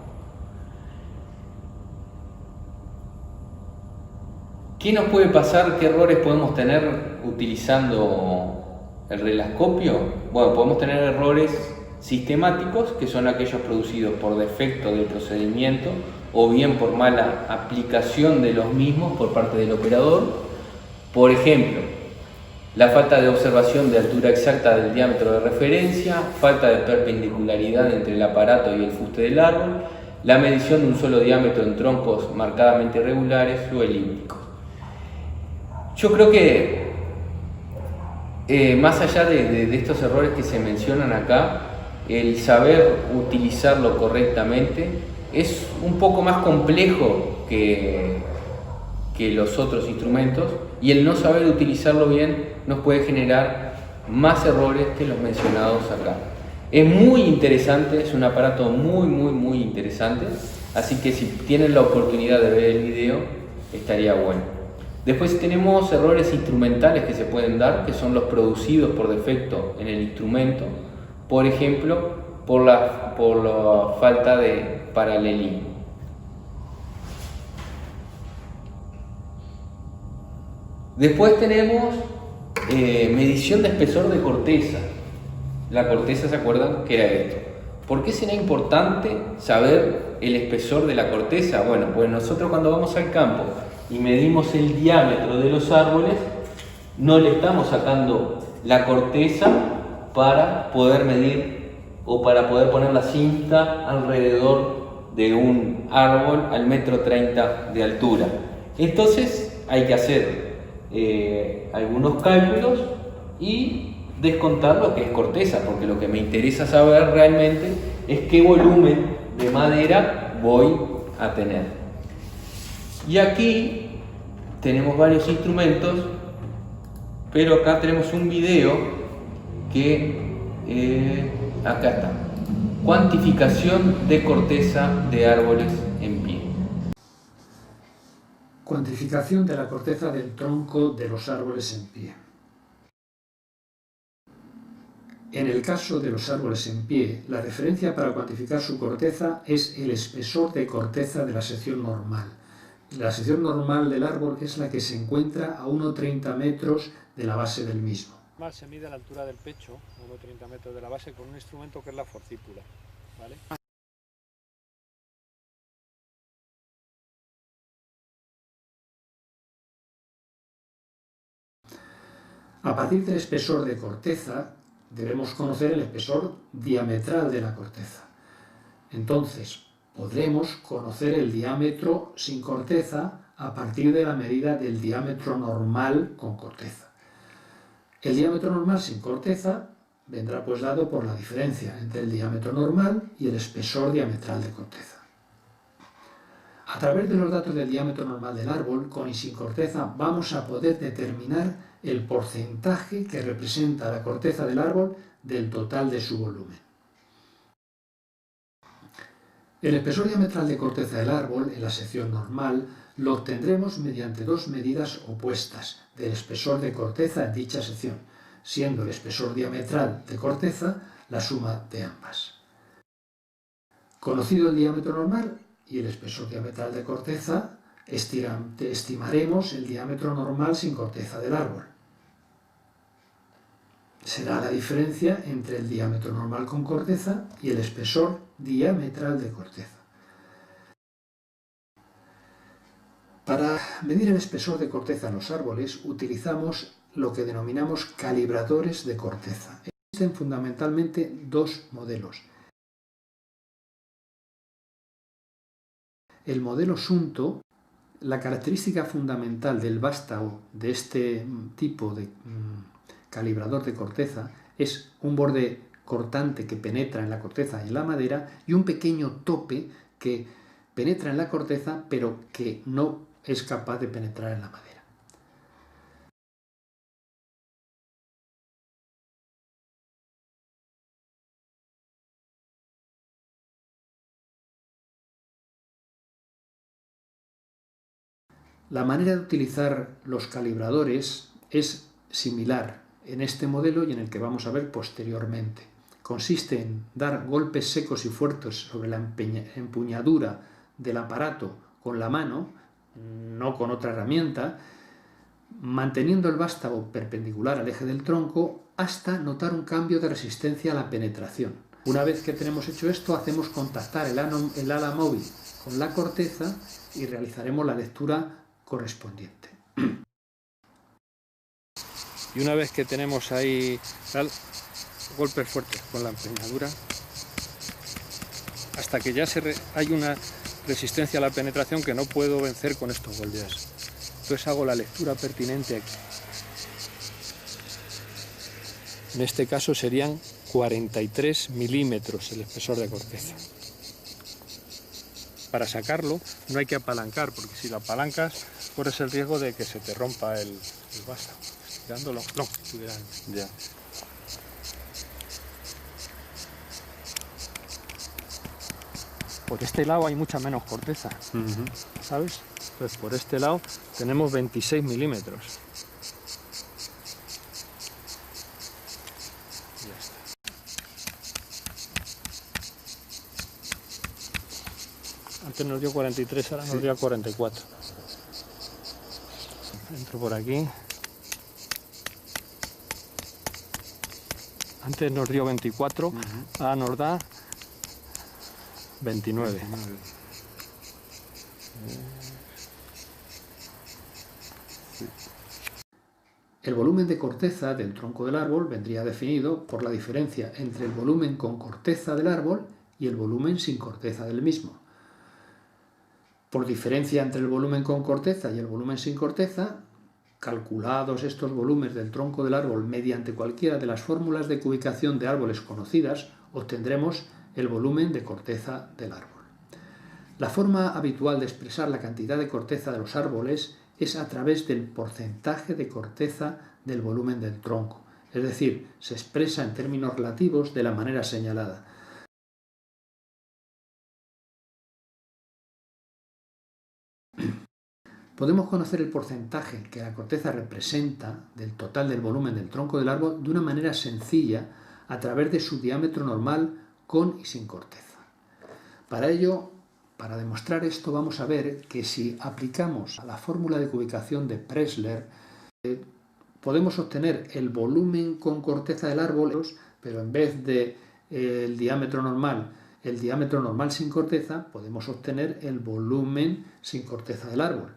¿Qué nos puede pasar? ¿Qué errores podemos tener utilizando el relescopio? Bueno, podemos tener errores sistemáticos, que son aquellos producidos por defecto del procedimiento o bien por mala aplicación de los mismos por parte del operador. Por ejemplo, la falta de observación de altura exacta del diámetro de referencia, falta de perpendicularidad entre el aparato y el fuste del árbol, la medición de un solo diámetro en troncos marcadamente irregulares o elípticos. Yo creo que más allá de estos errores que se mencionan acá, el saber utilizarlo correctamente es un poco más complejo que los otros instrumentos, y el no saber utilizarlo bien nos puede generar más errores que los mencionados acá. Es muy interesante, es un aparato muy interesante, así que si tienen la oportunidad de ver el video, estaría bueno. Después tenemos errores instrumentales que se pueden dar, que son los producidos por defecto en el instrumento, por ejemplo, por la falta de paralelismo. Después tenemos medición de espesor de corteza. La corteza, ¿se acuerdan? ¿Qué era esto? ¿Por qué será importante saber el espesor de la corteza? Bueno, pues nosotros cuando vamos al campo y medimos el diámetro de los árboles, no le estamos sacando la corteza para poder medir o para poder poner la cinta alrededor de un árbol al 1,30 m de altura. Entonces hay que hacer algunos cálculos y descontar lo que es corteza, porque lo que me interesa saber realmente es qué volumen de madera voy a tener. Y aquí tenemos varios instrumentos, pero acá tenemos un video que acá está: cuantificación de corteza de árboles en pie. Cuantificación de la corteza del tronco de los árboles en pie. En el caso de los árboles en pie, la referencia para cuantificar su corteza es el espesor de corteza de la sección normal. La sección normal del árbol es la que se encuentra a 1,30 metros de la base del mismo. Se mide a la altura del pecho, 1,30 metros de la base, con un instrumento que es la forcípula, ¿vale? A partir del espesor de corteza, debemos conocer el espesor diametral de la corteza. Entonces, podremos conocer el diámetro sin corteza a partir de la medida del diámetro normal con corteza. El diámetro normal sin corteza vendrá pues dado por la diferencia entre el diámetro normal y el espesor diametral de corteza. A través de los datos del diámetro normal del árbol, con y sin corteza, vamos a poder determinar el porcentaje que representa la corteza del árbol del total de su volumen. El espesor diametral de corteza del árbol en la sección normal lo obtendremos mediante dos medidas opuestas del espesor de corteza en dicha sección, siendo el espesor diametral de corteza la suma de ambas. Conocido el diámetro normal y el espesor diametral de corteza, estimaremos el diámetro normal sin corteza del árbol. Será la diferencia entre el diámetro normal con corteza y el espesor diametral de corteza. Para medir el espesor de corteza en los árboles utilizamos lo que denominamos calibradores de corteza. Existen fundamentalmente dos modelos, el modelo Sunto, la característica fundamental del vástago de este tipo de calibrador de corteza es un borde cortante que penetra en la corteza y en la madera y un pequeño tope que penetra en la corteza pero que no es capaz de penetrar en la madera. La manera de utilizar los calibradores es similar en este modelo y en el que vamos a ver posteriormente. Consiste en dar golpes secos y fuertes sobre la empuñadura del aparato con la mano, no con otra herramienta, manteniendo el vástago perpendicular al eje del tronco hasta notar un cambio de resistencia a la penetración. Una vez que tenemos hecho esto, hacemos contactar el ala móvil con la corteza y realizaremos la lectura correspondiente. Y una vez que tenemos ahí golpes fuertes con la empuñadura, hasta que ya hay una resistencia a la penetración que no puedo vencer con estos golpes. Entonces hago la lectura pertinente aquí. En este caso serían 43 milímetros el espesor de corteza. Para sacarlo no hay que apalancar, porque si lo apalancas corres el riesgo de que se te rompa el vástago. Estirándolo, no, ya. Por este lado hay mucha menos corteza, ¿sabes? Pues por este lado tenemos 26 milímetros. Ya está. Antes nos dio 43, ahora nos dio 44. Entro por aquí. Antes nos dio 24, ahora nos da 29. El volumen de corteza del tronco del árbol vendría definido por la diferencia entre el volumen con corteza del árbol y el volumen sin corteza del mismo. Por diferencia entre el volumen con corteza y el volumen sin corteza, calculados estos volúmenes del tronco del árbol mediante cualquiera de las fórmulas de cubicación de árboles conocidas, obtendremos el volumen de corteza del árbol. La forma habitual de expresar la cantidad de corteza de los árboles es a través del porcentaje de corteza del volumen del tronco, es decir, se expresa en términos relativos de la manera señalada. Podemos conocer el porcentaje que la corteza representa del total del volumen del tronco del árbol de una manera sencilla a través de su diámetro normal con y sin corteza. Para ello, para demostrar esto, vamos a ver que si aplicamos a la fórmula de cubicación de Pressler, podemos obtener el volumen con corteza del árbol, pero en vez de el diámetro normal sin corteza, podemos obtener el volumen sin corteza del árbol.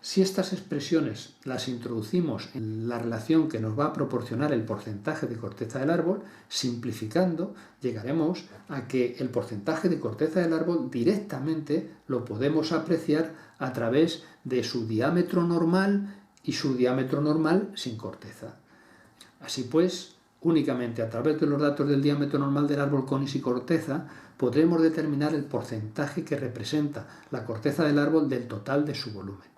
Si estas expresiones las introducimos en la relación que nos va a proporcionar el porcentaje de corteza del árbol, simplificando, llegaremos a que el porcentaje de corteza del árbol directamente lo podemos apreciar a través de su diámetro normal y su diámetro normal sin corteza. Así pues, únicamente a través de los datos del diámetro normal del árbol con y sin corteza, podremos determinar el porcentaje que representa la corteza del árbol del total de su volumen.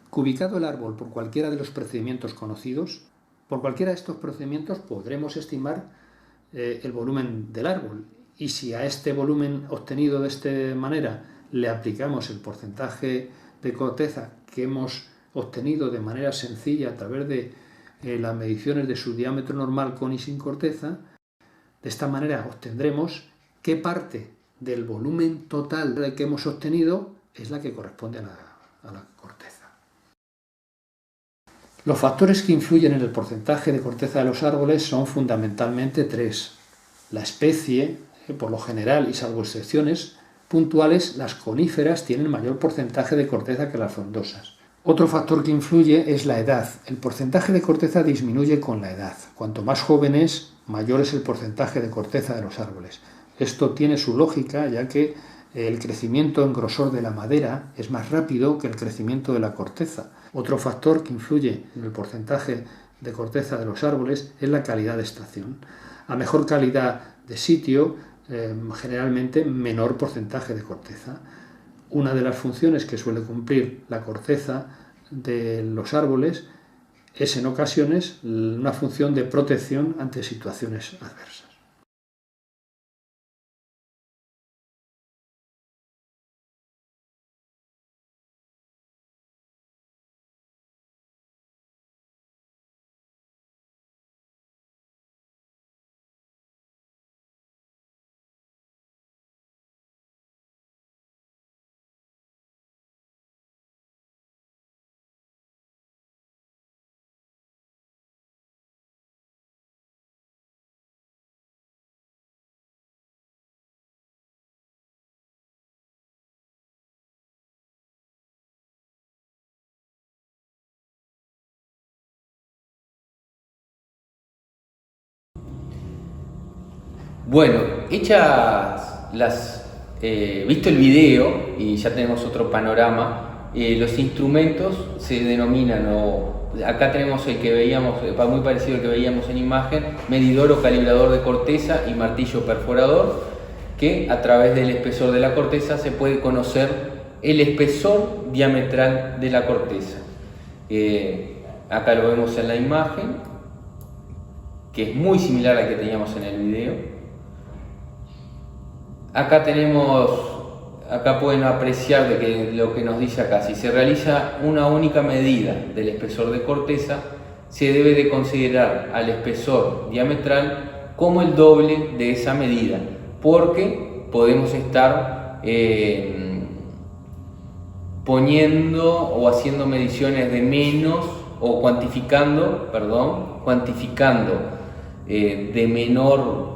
Cubicado el árbol por cualquiera de los procedimientos conocidos, por cualquiera de estos procedimientos podremos estimar el volumen del árbol, y si a este volumen obtenido de esta manera le aplicamos el porcentaje de corteza que hemos obtenido de manera sencilla a través de las mediciones de su diámetro normal con y sin corteza, de esta manera obtendremos qué parte del volumen total que hemos obtenido es la que corresponde a la corteza. Los factores que influyen en el porcentaje de corteza de los árboles son fundamentalmente tres. La especie, por lo general y salvo excepciones puntuales, las coníferas tienen mayor porcentaje de corteza que las frondosas. Otro factor que influye es la edad. El porcentaje de corteza disminuye con la edad. Cuanto más joven es, mayor es el porcentaje de corteza de los árboles. Esto tiene su lógica, ya que el crecimiento en grosor de la madera es más rápido que el crecimiento de la corteza. Otro factor que influye en el porcentaje de corteza de los árboles es la calidad de extracción. A mejor calidad de sitio, generalmente menor porcentaje de corteza. Una de las funciones que suele cumplir la corteza de los árboles es en ocasiones una función de protección ante situaciones adversas. Bueno, visto el video y ya tenemos otro panorama, los instrumentos se denominan, acá tenemos el que veíamos, muy parecido al que veíamos en imagen, medidor o calibrador de corteza y martillo perforador, que a través del espesor de la corteza se puede conocer el espesor diametral de la corteza. Acá lo vemos en la imagen, que es muy similar al que teníamos en el video. Acá pueden apreciar lo que nos dice acá. Si se realiza una única medida del espesor de corteza, se debe de considerar al espesor diametral como el doble de esa medida, porque podemos estar poniendo o haciendo mediciones de menos o cuantificando de menor,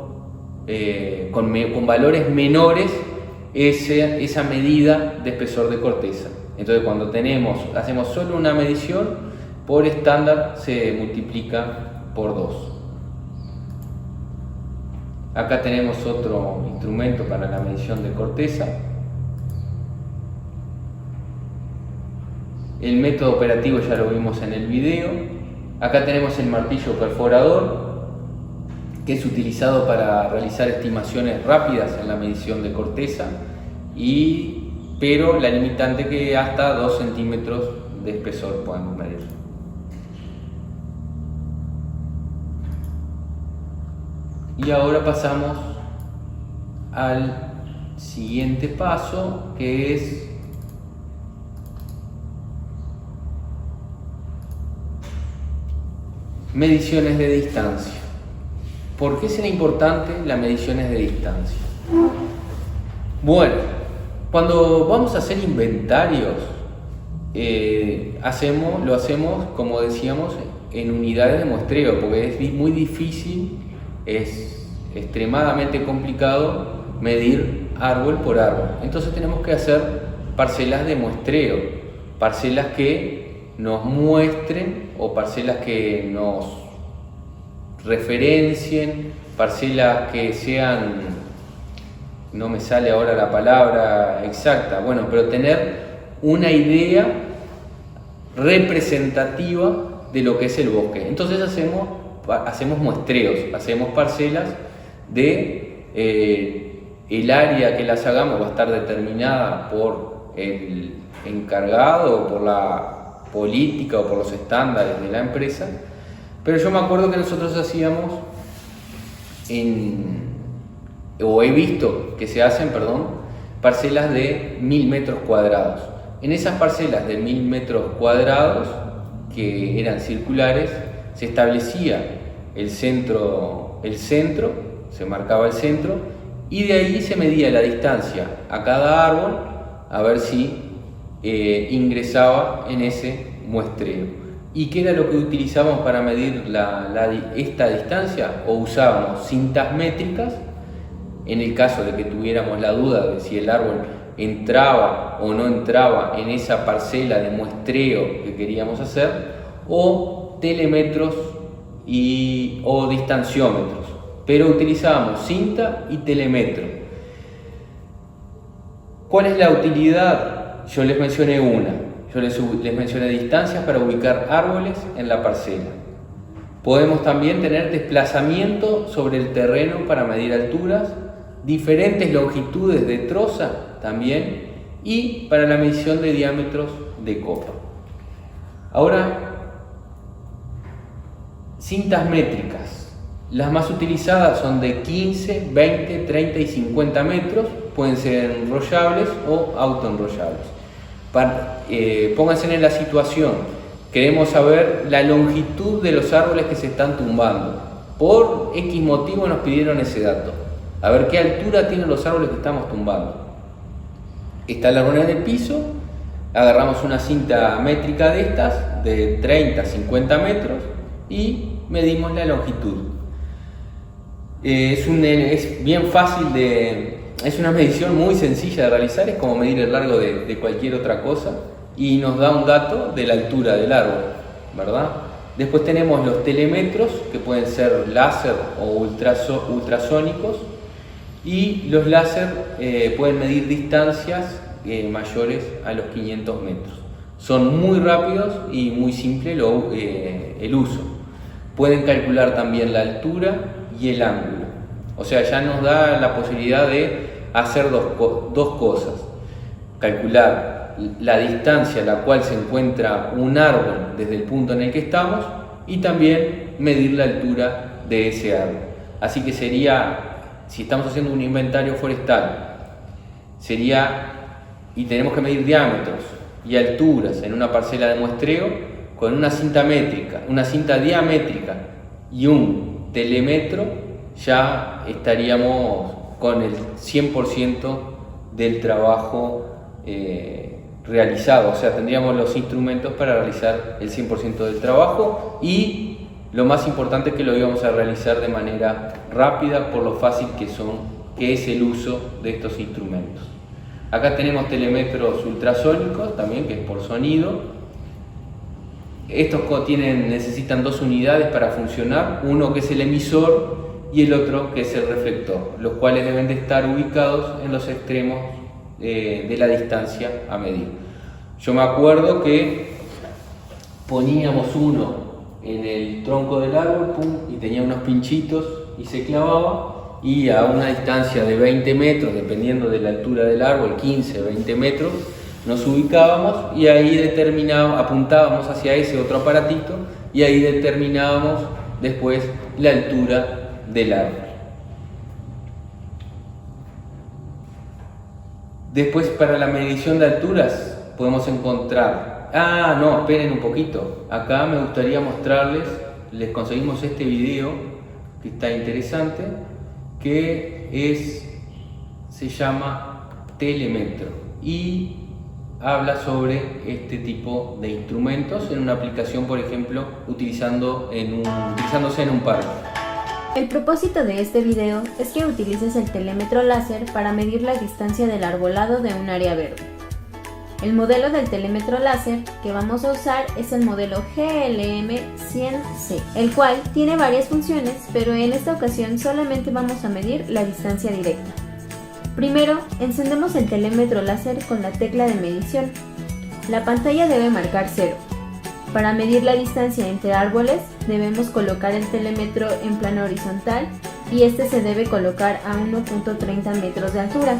con valores menores esa medida de espesor de corteza. Entonces cuando hacemos solo una medición, por estándar se multiplica por 2. Acá tenemos otro instrumento para la medición de corteza. El método operativo ya lo vimos en el video. Acá tenemos el martillo perforador, que es utilizado para realizar estimaciones rápidas en la medición de corteza, pero la limitante que hasta 2 centímetros de espesor podemos medir. Y ahora pasamos al siguiente paso, que es mediciones de distancia. ¿Por qué será importante las mediciones de distancia? Bueno, cuando vamos a hacer inventarios, lo hacemos, como decíamos, en unidades de muestreo, porque es muy difícil, es extremadamente complicado medir árbol por árbol. Entonces tenemos que hacer parcelas de muestreo, parcelas que nos muestren o parcelas que nos referencien, parcelas que sean, no me sale ahora la palabra exacta, bueno, pero tener una idea representativa de lo que es el bosque. Entonces hacemos muestreos, hacemos parcelas de el área que las hagamos va a estar determinada por el encargado, por la política o por los estándares de la empresa. Pero yo me acuerdo que nosotros hacíamos, he visto que se hacen, parcelas de 1000 metros cuadrados. En esas parcelas de 1000 metros cuadrados, que eran circulares, se establecía el centro, se marcaba el centro, y de ahí se medía la distancia a cada árbol, a ver si ingresaba en ese muestreo. ¿Y qué era lo que utilizábamos para medir esta distancia? O usábamos cintas métricas, en el caso de que tuviéramos la duda de si el árbol entraba o no entraba en esa parcela de muestreo que queríamos hacer, o telémetros o distanciómetros. pero utilizábamos cinta y telemetro. ¿Cuál es la utilidad? Yo les mencioné una. Yo les mencioné distancias para ubicar árboles en la parcela. Podemos también tener desplazamiento sobre el terreno para medir alturas, diferentes longitudes de troza también, y para la medición de diámetros de copa. Ahora, cintas métricas. Las más utilizadas son de 15, 20, 30 y 50 metros, pueden ser enrollables o autoenrollables. Pónganse en la situación, queremos saber la longitud de los árboles que se están tumbando. Por X motivo nos pidieron ese dato. A ver qué altura tienen los árboles que estamos tumbando. Está el árbol en el piso, agarramos una cinta métrica de estas, de 30 a 50 metros, y medimos la longitud. Es bien fácil es una medición muy sencilla de realizar, es como medir el largo de cualquier otra cosa, y nos da un dato de la altura del árbol, ¿verdad? Después tenemos los telemetros, que pueden ser láser o ultrasónicos, y los láser pueden medir distancias mayores a los 500 metros. Son muy rápidos y muy simple el uso. Pueden calcular también la altura y el ángulo. O sea, ya nos da la posibilidad de hacer dos cosas. Calcular la distancia a la cual se encuentra un árbol desde el punto en el que estamos, y también medir la altura de ese árbol. Así que sería, si estamos haciendo un inventario forestal, y tenemos que medir diámetros y alturas en una parcela de muestreo, con una cinta diamétrica y un telemetro, ya estaríamos con el 100% del trabajo realizado. O sea, tendríamos los instrumentos para realizar el 100% del trabajo, y lo más importante es que lo íbamos a realizar de manera rápida por lo fácil que es el uso de estos instrumentos. Acá tenemos telemetros ultrasónicos también, que es por sonido. Estos necesitan dos unidades para funcionar, uno que es el emisor y el otro que es el reflector, los cuales deben de estar ubicados en los extremos de la distancia a medir. Yo me acuerdo que poníamos uno en el tronco del árbol, y tenía unos pinchitos y se clavaba, y a una distancia de 20 metros, dependiendo de la altura del árbol, 15, 20 metros, nos ubicábamos, y ahí apuntábamos hacia ese otro aparatito, y ahí determinábamos después la altura del árbol. Después, para la medición de alturas podemos encontrar... esperen un poquito. Acá me gustaría mostrarles, les conseguimos este video que está interesante, que se llama telemetro, y habla sobre este tipo de instrumentos en una aplicación, por ejemplo, utilizándose en un parque. El propósito de este video es que utilices el telemetro láser para medir la distancia del arbolado de un área verde. El modelo del telémetro láser que vamos a usar es el modelo GLM100C, el cual tiene varias funciones, pero en esta ocasión solamente vamos a medir la distancia directa. Primero, encendemos el telémetro láser con la tecla de medición. La pantalla debe marcar 0. Para medir la distancia entre árboles, debemos colocar el telémetro en plano horizontal, y este se debe colocar a 1.30 metros de altura.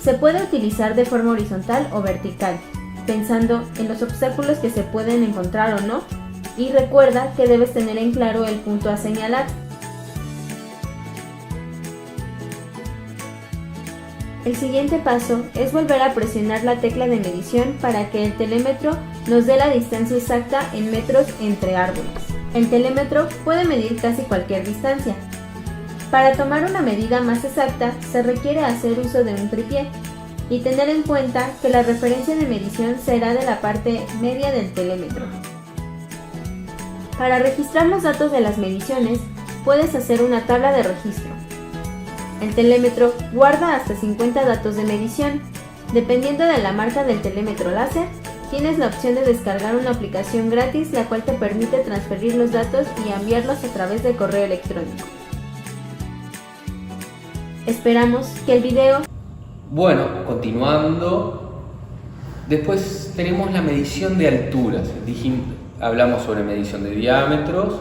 Se puede utilizar de forma horizontal o vertical, pensando en los obstáculos que se pueden encontrar o no, y recuerda que debes tener en claro el punto a señalar. El siguiente paso es volver a presionar la tecla de medición para que el telémetro nos dé la distancia exacta en metros entre árboles. El telémetro puede medir casi cualquier distancia. Para tomar una medida más exacta se requiere hacer uso de un tripié y tener en cuenta que la referencia de medición será de la parte media del telémetro. Para registrar los datos de las mediciones puedes hacer una tabla de registro. El telémetro guarda hasta 50 datos de medición. Dependiendo de la marca del telémetro láser, tienes la opción de descargar una aplicación gratis, la cual te permite transferir los datos y enviarlos a través de correo electrónico. Esperamos que el video... Bueno, continuando, después tenemos la medición de alturas. Hablamos sobre medición de diámetros,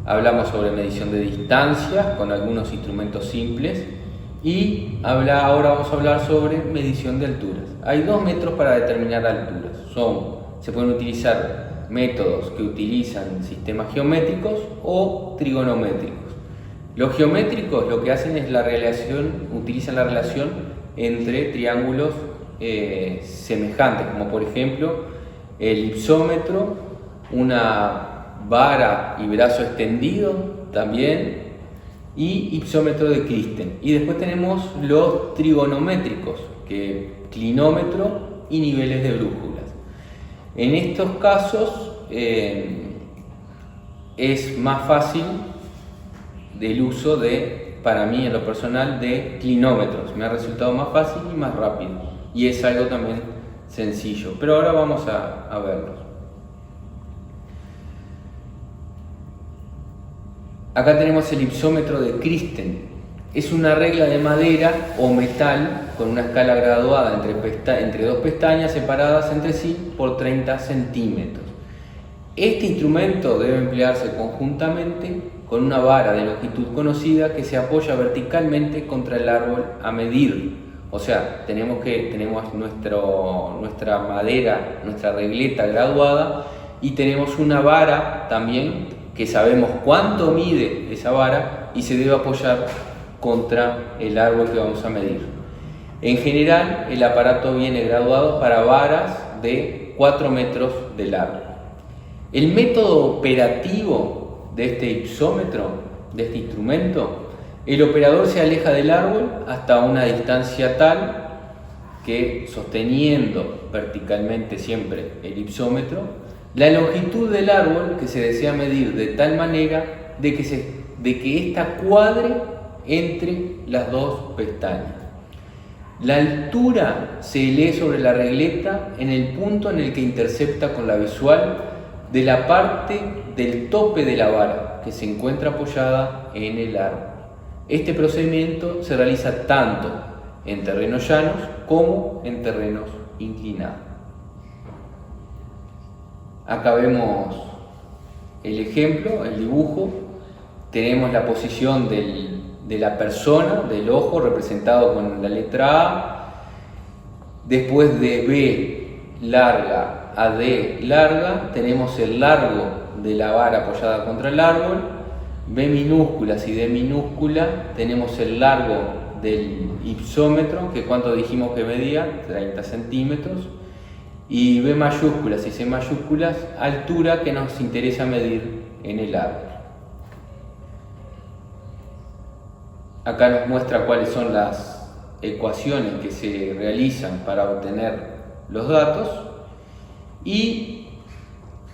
hablamos sobre medición de distancias con algunos instrumentos simples y ahora vamos a hablar sobre medición de alturas. Hay 2 métodos para determinar alturas. Se pueden utilizar métodos que utilizan sistemas geométricos o trigonométricos. Los geométricos lo que hacen es utilizan la relación entre triángulos semejantes, como por ejemplo el ipsómetro, una vara y brazo extendido también, y ipsómetro de Christen. Y después tenemos los trigonométricos, que clinómetro y niveles de brújulas. En estos casos es más fácil del uso para mí en lo personal, de clinómetros. Me ha resultado más fácil y más rápido. Y es algo también sencillo. Pero ahora vamos a verlos. Acá tenemos el ipsómetro de Christen. Es una regla de madera o metal con una escala graduada entre 2 pestañas separadas entre sí por 30 centímetros. Este instrumento debe emplearse conjuntamente con una vara de longitud conocida que se apoya verticalmente contra el árbol a medir. O sea, tenemos nuestra madera, nuestra regleta graduada, y tenemos una vara también que sabemos cuánto mide esa vara y se debe apoyar contra el árbol que vamos a medir. En general, el aparato viene graduado para varas de 4 metros de largo. El método operativo de este ipsómetro, de este instrumento, el operador se aleja del árbol hasta una distancia tal que, sosteniendo verticalmente siempre el ipsómetro, la longitud del árbol que se desea medir de tal manera de que ésta cuadre entre las 2 pestañas. La altura se lee sobre la regleta en el punto en el que intercepta con la visual de la parte del tope de la vara que se encuentra apoyada en el árbol. Este procedimiento se realiza tanto en terrenos llanos como en terrenos inclinados. Acá vemos el ejemplo, el dibujo. Tenemos la posición de la persona, del ojo, representado con la letra A. Después de B larga a D larga, tenemos el largo de la vara apoyada contra el árbol. B minúsculas y D minúscula, tenemos el largo del ipsómetro, que cuánto dijimos que medía, 30 centímetros. Y B mayúsculas y C mayúsculas, altura que nos interesa medir en el árbol. Acá nos muestra cuáles son las ecuaciones que se realizan para obtener los datos, y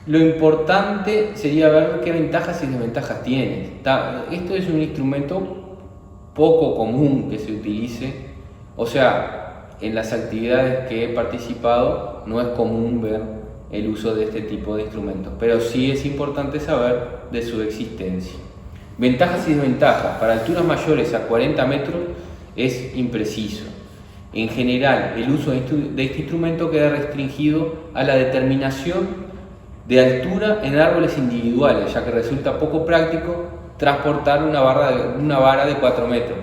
lo importante sería ver qué ventajas y desventajas tiene. Esto es un instrumento poco común que se utilice, o sea, en las actividades que he participado no es común ver el uso de este tipo de instrumentos, pero sí es importante saber de su existencia. Ventajas y desventajas. Para alturas mayores a 40 metros es impreciso. En general, el uso de este instrumento queda restringido a la determinación de altura en árboles individuales, ya que resulta poco práctico transportar una vara de 4 metros.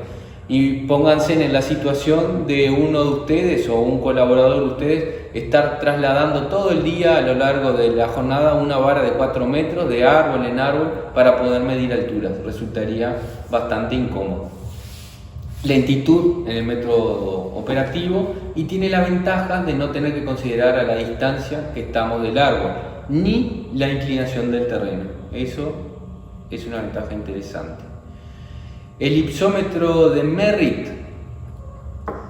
Y pónganse en la situación de uno de ustedes o un colaborador de ustedes estar trasladando todo el día a lo largo de la jornada una vara de 4 metros de árbol en árbol para poder medir alturas. Resultaría bastante incómodo. Lentitud en el método operativo, y tiene la ventaja de no tener que considerar a la distancia que estamos del árbol ni la inclinación del terreno. Eso es una ventaja interesante. El ipsómetro de Merritt,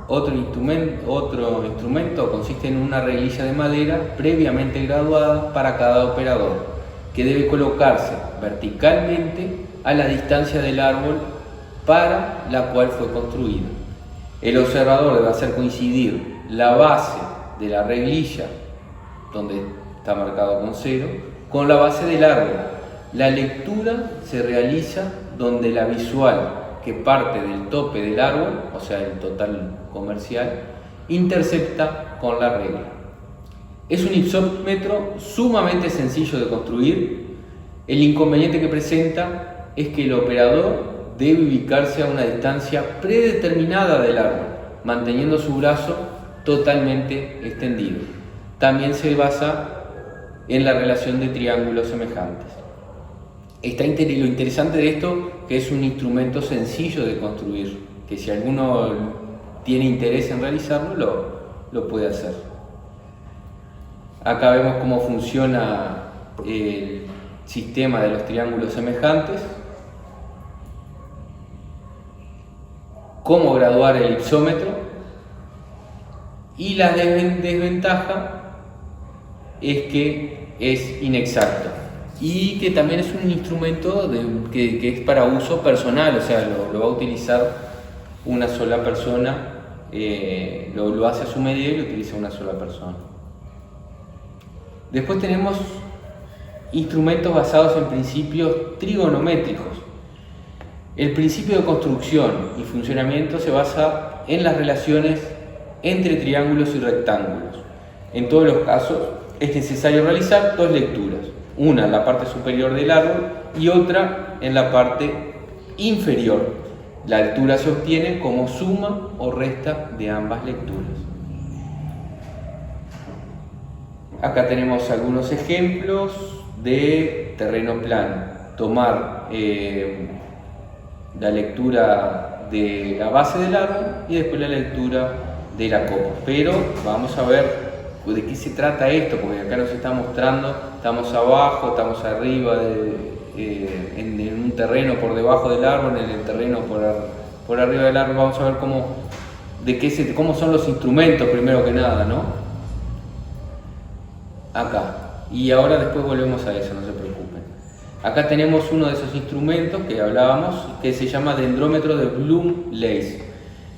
otro instrumento, consiste en una reglilla de madera previamente graduada para cada operador, que debe colocarse verticalmente a la distancia del árbol para la cual fue construido. El observador debe hacer coincidir la base de la reglilla, donde está marcado con 0, con la base del árbol. La lectura se realiza donde la visual que parte del tope del árbol, o sea, el total comercial, intercepta con la regla. Es un ipsómetro sumamente sencillo de construir. El inconveniente que presenta es que el operador debe ubicarse a una distancia predeterminada del árbol, manteniendo su brazo totalmente extendido. También se basa en la relación de triángulos semejantes. Lo interesante de esto que es un instrumento sencillo de construir, que si alguno tiene interés en realizarlo, lo puede hacer. Acá vemos cómo funciona el sistema de los triángulos semejantes, cómo graduar el ipsómetro, y la desventaja es que es inexacto y que también es un instrumento que es para uso personal, o sea, lo va a utilizar una sola persona, lo hace a su medida y lo utiliza una sola persona. Después tenemos instrumentos basados en principios trigonométricos. El principio de construcción y funcionamiento se basa en las relaciones entre triángulos y rectángulos. En todos los casos es necesario realizar dos lecturas, una en la parte superior del árbol y otra en la parte inferior. La altura se obtiene como suma o resta de ambas lecturas. Acá tenemos algunos ejemplos de terreno plano. Tomar la lectura de la base del árbol y después la lectura de la copa. Pero vamos a ver de qué se trata esto, porque acá nos está mostrando, estamos abajo, estamos arriba, en un terreno por debajo del árbol, en el terreno por arriba del árbol. Vamos a ver cómo son los instrumentos primero que nada, ¿no? Acá. Y ahora después volvemos a eso, no se preocupen. Acá tenemos uno de esos instrumentos que hablábamos, que se llama dendrómetro de Bloom-Leys.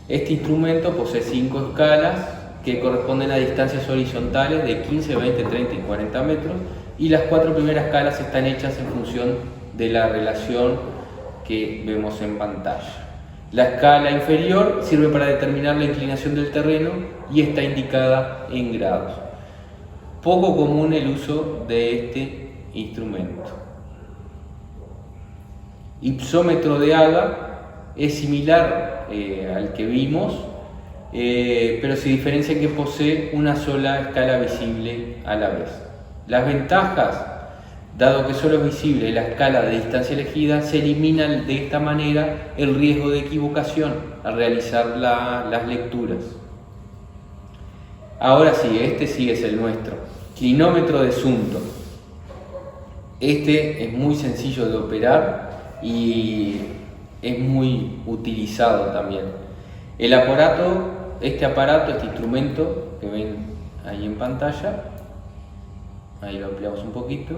Este instrumento posee 5 escalas que corresponden a distancias horizontales de 15, 20, 30 y 40 metros, y las 4 primeras escalas están hechas en función de la relación que vemos en pantalla. La escala inferior sirve para determinar la inclinación del terreno y está indicada en grados. Poco común el uso de este instrumento. Ipsómetro de Haga es similar al que vimos, pero se diferencia en que posee una sola escala visible a la vez. Las ventajas, dado que solo es visible la escala de distancia elegida, se elimina de esta manera el riesgo de equivocación al realizar las lecturas. Ahora sí, este sí es el nuestro, clinómetro de Zumthor. Este es muy sencillo de operar y es muy utilizado también. Este instrumento que ven ahí en pantalla, ahí lo ampliamos un poquito,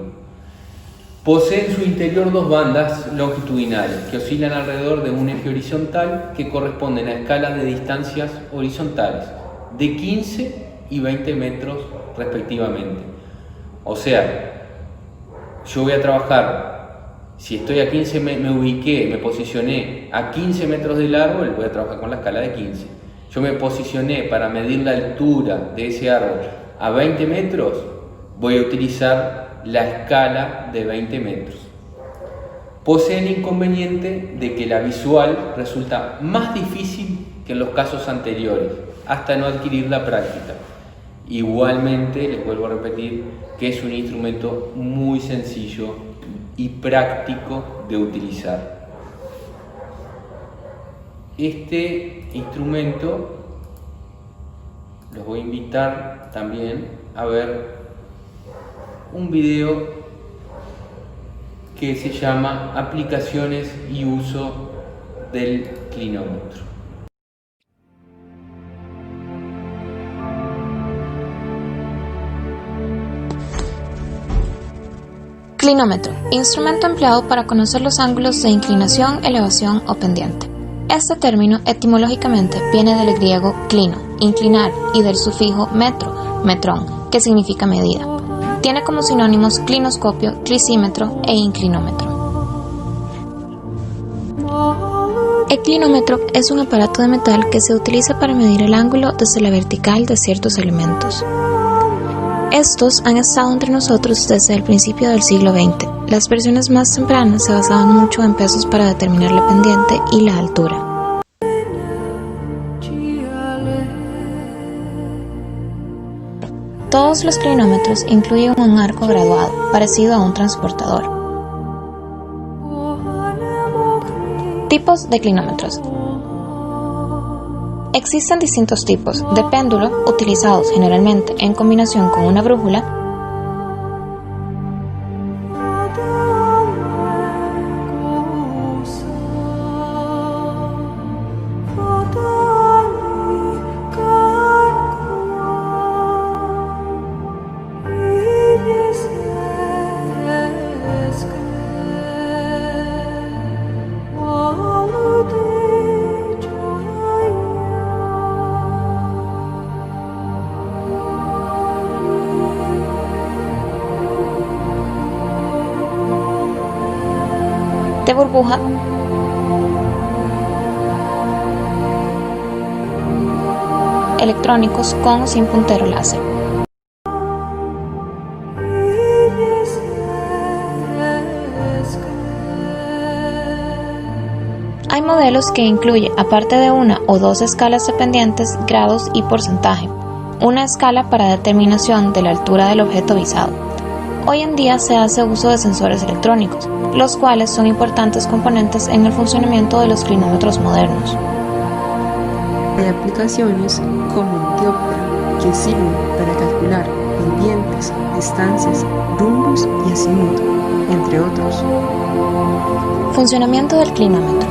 posee en su interior 2 bandas longitudinales que oscilan alrededor de un eje horizontal que corresponden a escalas de distancias horizontales de 15 y 20 metros respectivamente. O sea, yo voy a trabajar, si estoy a 15, me posicioné a 15 metros del árbol, voy a trabajar con la escala de 15. Yo me posicioné para medir la altura de ese árbol a 20 metros, voy a utilizar la escala de 20 metros. Posee el inconveniente de que la visual resulta más difícil que en los casos anteriores, hasta no adquirir la práctica. Igualmente, les vuelvo a repetir que es un instrumento muy sencillo y práctico de utilizar. Este instrumento los voy a invitar también a ver un video que se llama Aplicaciones y uso del clinómetro. Clinómetro, instrumento empleado para conocer los ángulos de inclinación, elevación o pendiente. Este término etimológicamente viene del griego clino, inclinar, y del sufijo metro, metrón, que significa medida. Tiene como sinónimos clinoscopio, clisímetro e inclinómetro. El clinómetro es un aparato de metal que se utiliza para medir el ángulo desde la vertical de ciertos elementos. Estos han estado entre nosotros desde el principio del siglo XX. Las versiones más tempranas se basaban mucho en pesos para determinar la pendiente y la altura. Todos los clinómetros incluyen un arco graduado, parecido a un transportador. Tipos de clinómetros. Existen distintos tipos de péndulo, utilizados generalmente en combinación con una brújula, de burbuja, electrónicos con o sin puntero láser. Hay modelos que incluyen, aparte de una o dos escalas dependientes, grados y porcentaje, una escala para determinación de la altura del objeto visado. Hoy en día se hace uso de sensores electrónicos, los cuales son importantes componentes en el funcionamiento de los clinómetros modernos. Hay aplicaciones como el dióptera que sirven para calcular pendientes, distancias, rumbos y azimut, entre otros. Funcionamiento del clinómetro.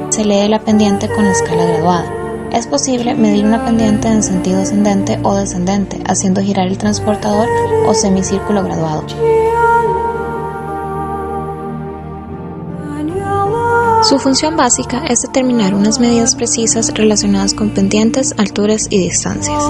Se lee la pendiente con la escala graduada. Es posible medir una pendiente en sentido ascendente o descendente, haciendo girar el transportador o semicírculo graduado. Su función básica es determinar unas medidas precisas relacionadas con pendientes, alturas y distancias.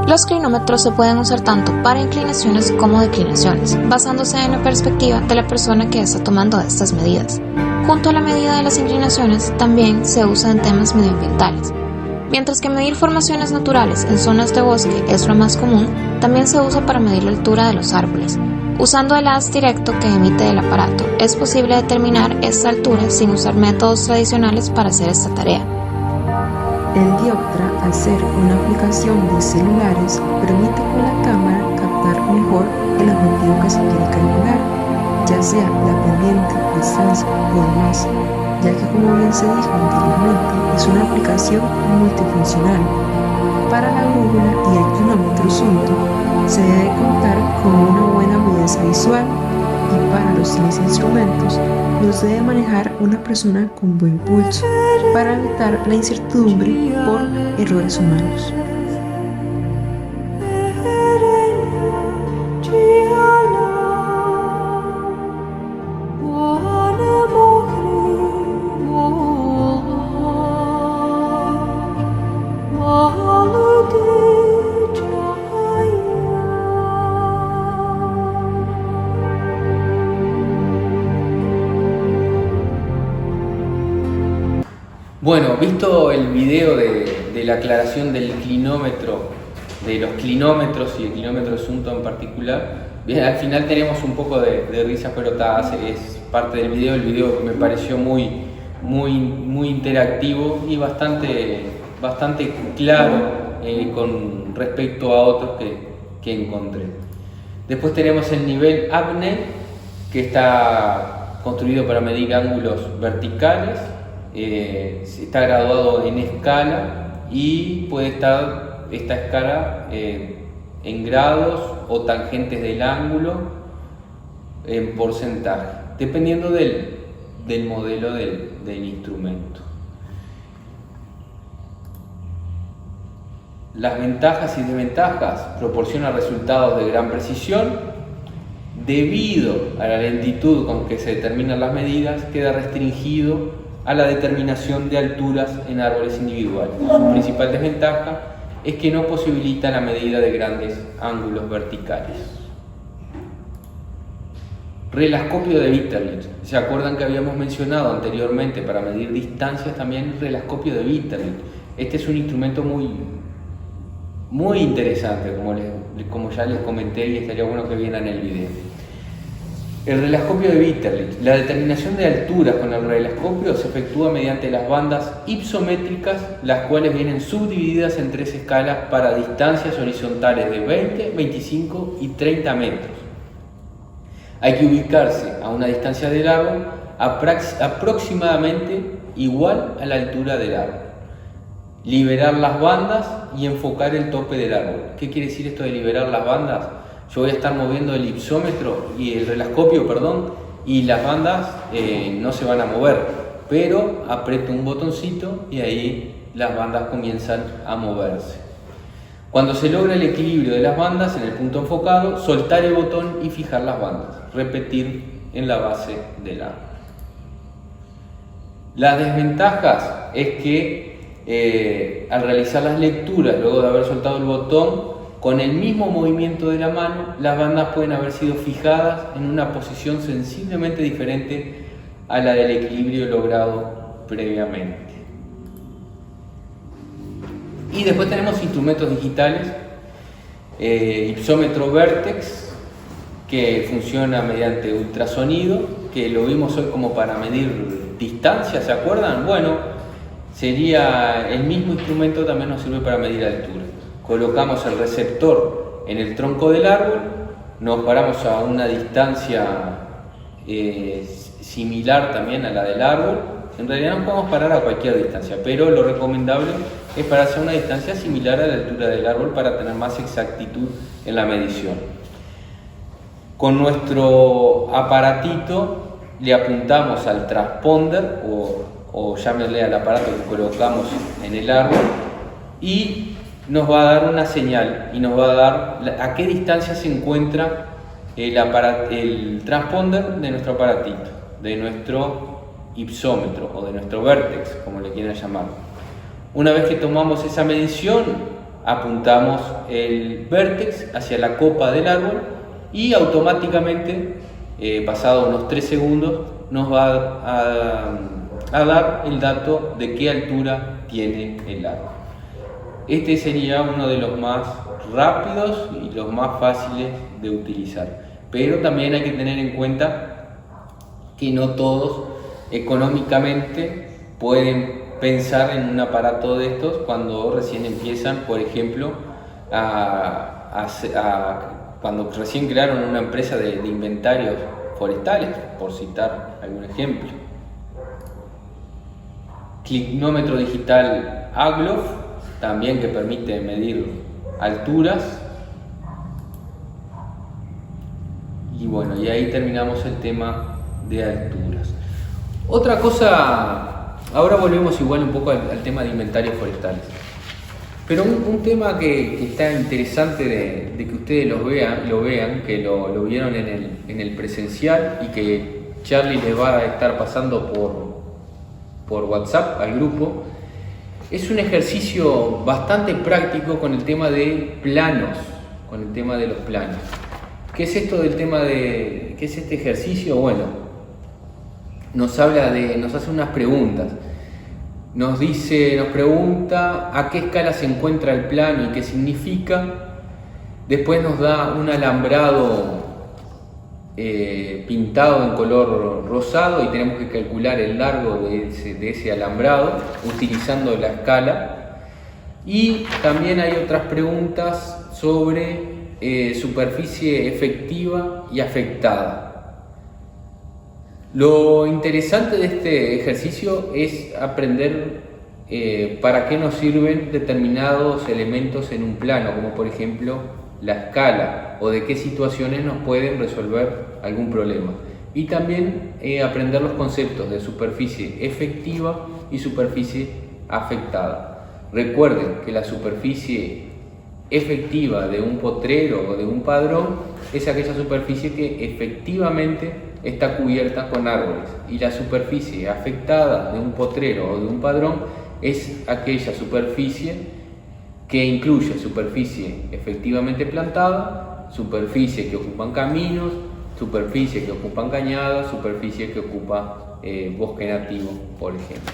Los clinómetros se pueden usar tanto para inclinaciones como declinaciones, basándose en la perspectiva de la persona que está tomando estas medidas. Junto a la medida de las inclinaciones, también se usa en temas medioambientales. Mientras que medir formaciones naturales en zonas de bosque es lo más común, también se usa para medir la altura de los árboles. Usando el haz directo que emite el aparato, es posible determinar esta altura sin usar métodos tradicionales para hacer esta tarea. El dióptera, al ser una aplicación de celulares, permite con la cámara captar mejor el objetivo que se quiere calcular, ya sea la pendiente, distancia o demás, ya que, como bien se dijo anteriormente, es una aplicación multifuncional. Para la brújula y el cronómetro Sunto se debe contar con una buena agudeza visual, y para los siguientes instrumentos los debe manejar una persona con buen pulso para evitar la incertidumbre por errores humanos. Bueno, visto el video de la aclaración del clinómetro, de los clinómetros y el clinómetro Sunto en particular, bien, al final tenemos un poco de risa, pero es parte del video. El video me pareció muy interactivo y bastante claro con respecto a otros que encontré. Después tenemos el nivel APNE, que está construido para medir ángulos verticales. Está graduado en escala y puede estar esta escala en grados o tangentes del ángulo en porcentaje, dependiendo del modelo del instrumento. Las ventajas y desventajas: proporciona resultados de gran precisión. Debido a la lentitud con que se determinan las medidas, queda restringido a la determinación de alturas en árboles individuales. Su principal desventaja es que no posibilita la medida de grandes ángulos verticales. Relascopio de Witterlich. ¿Se acuerdan que habíamos mencionado anteriormente para medir distancias también el relascopio de Witterlich? Este es un instrumento muy interesante, como ya les comenté, y estaría bueno que vieran el video. El relascopio de Witterlich. La determinación de alturas con el relascopio se efectúa mediante las bandas ipsométricas, las cuales vienen subdivididas en 3 escalas para distancias horizontales de 20, 25 y 30 metros. Hay que ubicarse a una distancia del árbol aproximadamente igual a la altura del árbol. Liberar las bandas y enfocar el tope del árbol. ¿Qué quiere decir esto de liberar las bandas? Yo voy a estar moviendo el ipsómetro y el relascopio, y las bandas no se van a mover, pero aprieto un botoncito y ahí las bandas comienzan a moverse. Cuando se logra el equilibrio de las bandas en el punto enfocado, soltar el botón y fijar las bandas. Repetir en la base del árbol. Las desventajas es que al realizar las lecturas, luego de haber soltado el botón, con el mismo movimiento de la mano, las bandas pueden haber sido fijadas en una posición sensiblemente diferente a la del equilibrio logrado previamente. Y después tenemos instrumentos digitales, ipsómetro Vertex, que funciona mediante ultrasonido, que lo vimos hoy como para medir distancia, ¿se acuerdan? Bueno, sería el mismo instrumento, también nos sirve para medir altura. Colocamos el receptor en el tronco del árbol, nos paramos a una distancia similar también a la del árbol. En realidad nos podemos parar a cualquier distancia, pero lo recomendable es pararse a una distancia similar a la altura del árbol para tener más exactitud en la medición. Con nuestro aparatito le apuntamos al transponder o llámenle al aparato que colocamos en el árbol y nos va a dar una señal y nos va a dar a qué distancia se encuentra el transponder de nuestro aparatito, de nuestro ipsómetro o de nuestro Vertex, como le quieran llamar. Una vez que tomamos esa medición, apuntamos el Vertex hacia la copa del árbol y automáticamente, pasado unos 3 segundos, nos va a dar el dato de qué altura tiene el árbol. Este sería uno de los más rápidos y los más fáciles de utilizar, pero también hay que tener en cuenta que no todos económicamente pueden pensar en un aparato de estos cuando recién empiezan, por ejemplo, cuando recién crearon una empresa de inventarios forestales, por citar algún ejemplo. Clignómetro digital Agloff, también, que permite medir alturas. Y bueno, y ahí terminamos el tema de alturas. Otra cosa, ahora volvemos igual un poco al tema de inventarios forestales. Pero un tema que está interesante de que ustedes lo vean, que lo vieron en el presencial y que Charlie les va a estar pasando por WhatsApp al grupo, es un ejercicio bastante práctico con el tema de planos, con el tema de los planos. ¿Qué es esto del tema de qué es este ejercicio? Bueno, nos hace unas preguntas. Nos pregunta a qué escala se encuentra el plano y qué significa. Después nos da un alambrado pintado en color rosado y tenemos que calcular el largo de ese alambrado utilizando la escala. Y también hay otras preguntas sobre superficie efectiva y afectada. Lo interesante de este ejercicio es aprender para qué nos sirven determinados elementos en un plano, como por ejemplo la escala, o de qué situaciones nos pueden resolver algún problema. Y también aprender los conceptos de superficie efectiva y superficie afectada. Recuerden que la superficie efectiva de un potrero o de un padrón es aquella superficie que efectivamente está cubierta con árboles, y la superficie afectada de un potrero o de un padrón es aquella superficie que incluye superficie efectivamente plantada, superficie que ocupan caminos superficie que ocupan cañadas, superficie que ocupa bosque nativo, por ejemplo.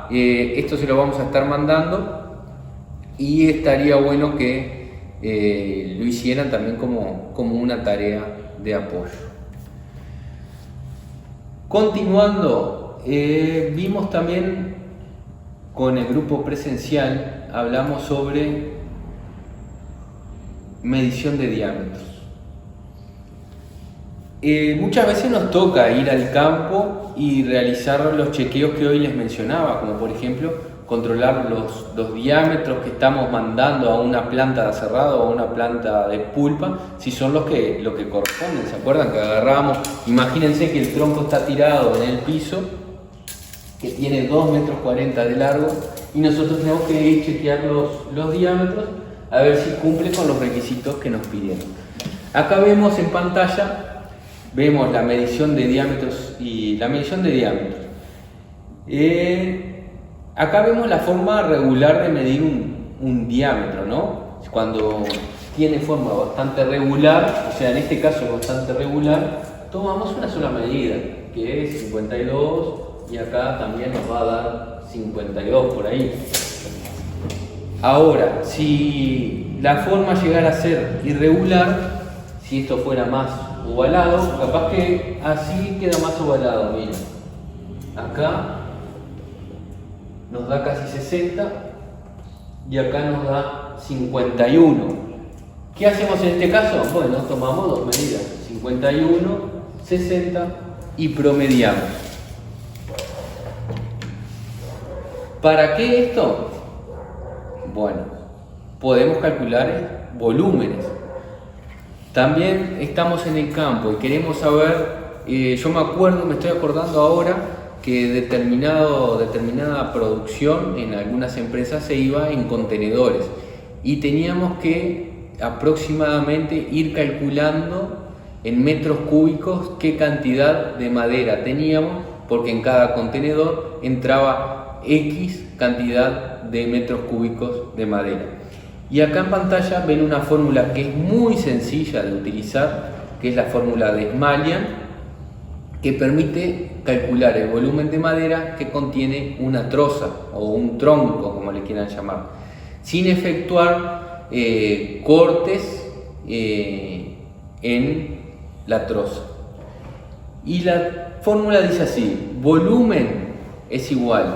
Esto se lo vamos a estar mandando y estaría bueno que lo hicieran también como una tarea de apoyo. Continuando, vimos también con el grupo presencial, hablamos sobre medición de diámetros. Muchas veces nos toca ir al campo y realizar los chequeos que hoy les mencionaba, como por ejemplo controlar los diámetros que estamos mandando a una planta de aserrado o a una planta de pulpa, si son los que corresponden. ¿Se acuerdan que agarrábamos? Imagínense que el tronco está tirado en el piso, que tiene 2,40 metros de largo, y nosotros tenemos que chequear los diámetros a ver si cumple con los requisitos que nos pidieron. Acá vemos en pantalla, vemos la medición de diámetros y la medición de diámetros. Acá vemos la forma regular de medir un diámetro, ¿no? Cuando tiene forma bastante regular, o sea, en este caso bastante regular, tomamos una sola medida, que es 52, y acá también nos va a dar 52 por ahí. Ahora, si la forma llegara a ser irregular, si esto fuera más ovalado, capaz que así queda más ovalado, miren. Acá nos da casi 60 y acá nos da 51. ¿Qué hacemos en este caso? Bueno, tomamos dos medidas, 51, 60 y promediamos. ¿Para qué esto? Bueno, podemos calcular volúmenes. También estamos en el campo y queremos saber, yo me estoy acordando ahora que determinada producción en algunas empresas se iba en contenedores y teníamos que aproximadamente ir calculando en metros cúbicos qué cantidad de madera teníamos, porque en cada contenedor entraba X cantidad de metros cúbicos de madera. Y acá en pantalla ven una fórmula que es muy sencilla de utilizar, que es la fórmula de Smalian, que permite calcular el volumen de madera que contiene una troza o un tronco, como le quieran llamar, sin efectuar cortes en la troza. Y la fórmula dice así: volumen es igual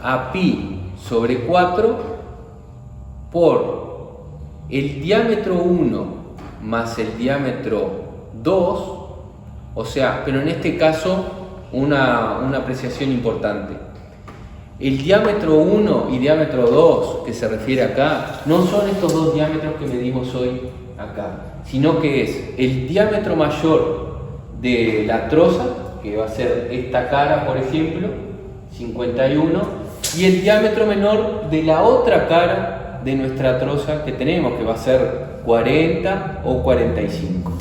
a pi sobre 4 por el diámetro 1 más el diámetro 2, o sea, pero en este caso una apreciación importante. El diámetro 1 y diámetro 2 que se refiere acá no son estos dos diámetros que medimos hoy acá, sino que es el diámetro mayor de la troza, que va a ser esta cara, por ejemplo, 51, y el diámetro menor de la otra cara de nuestra troza que tenemos, que va a ser 40 o 45.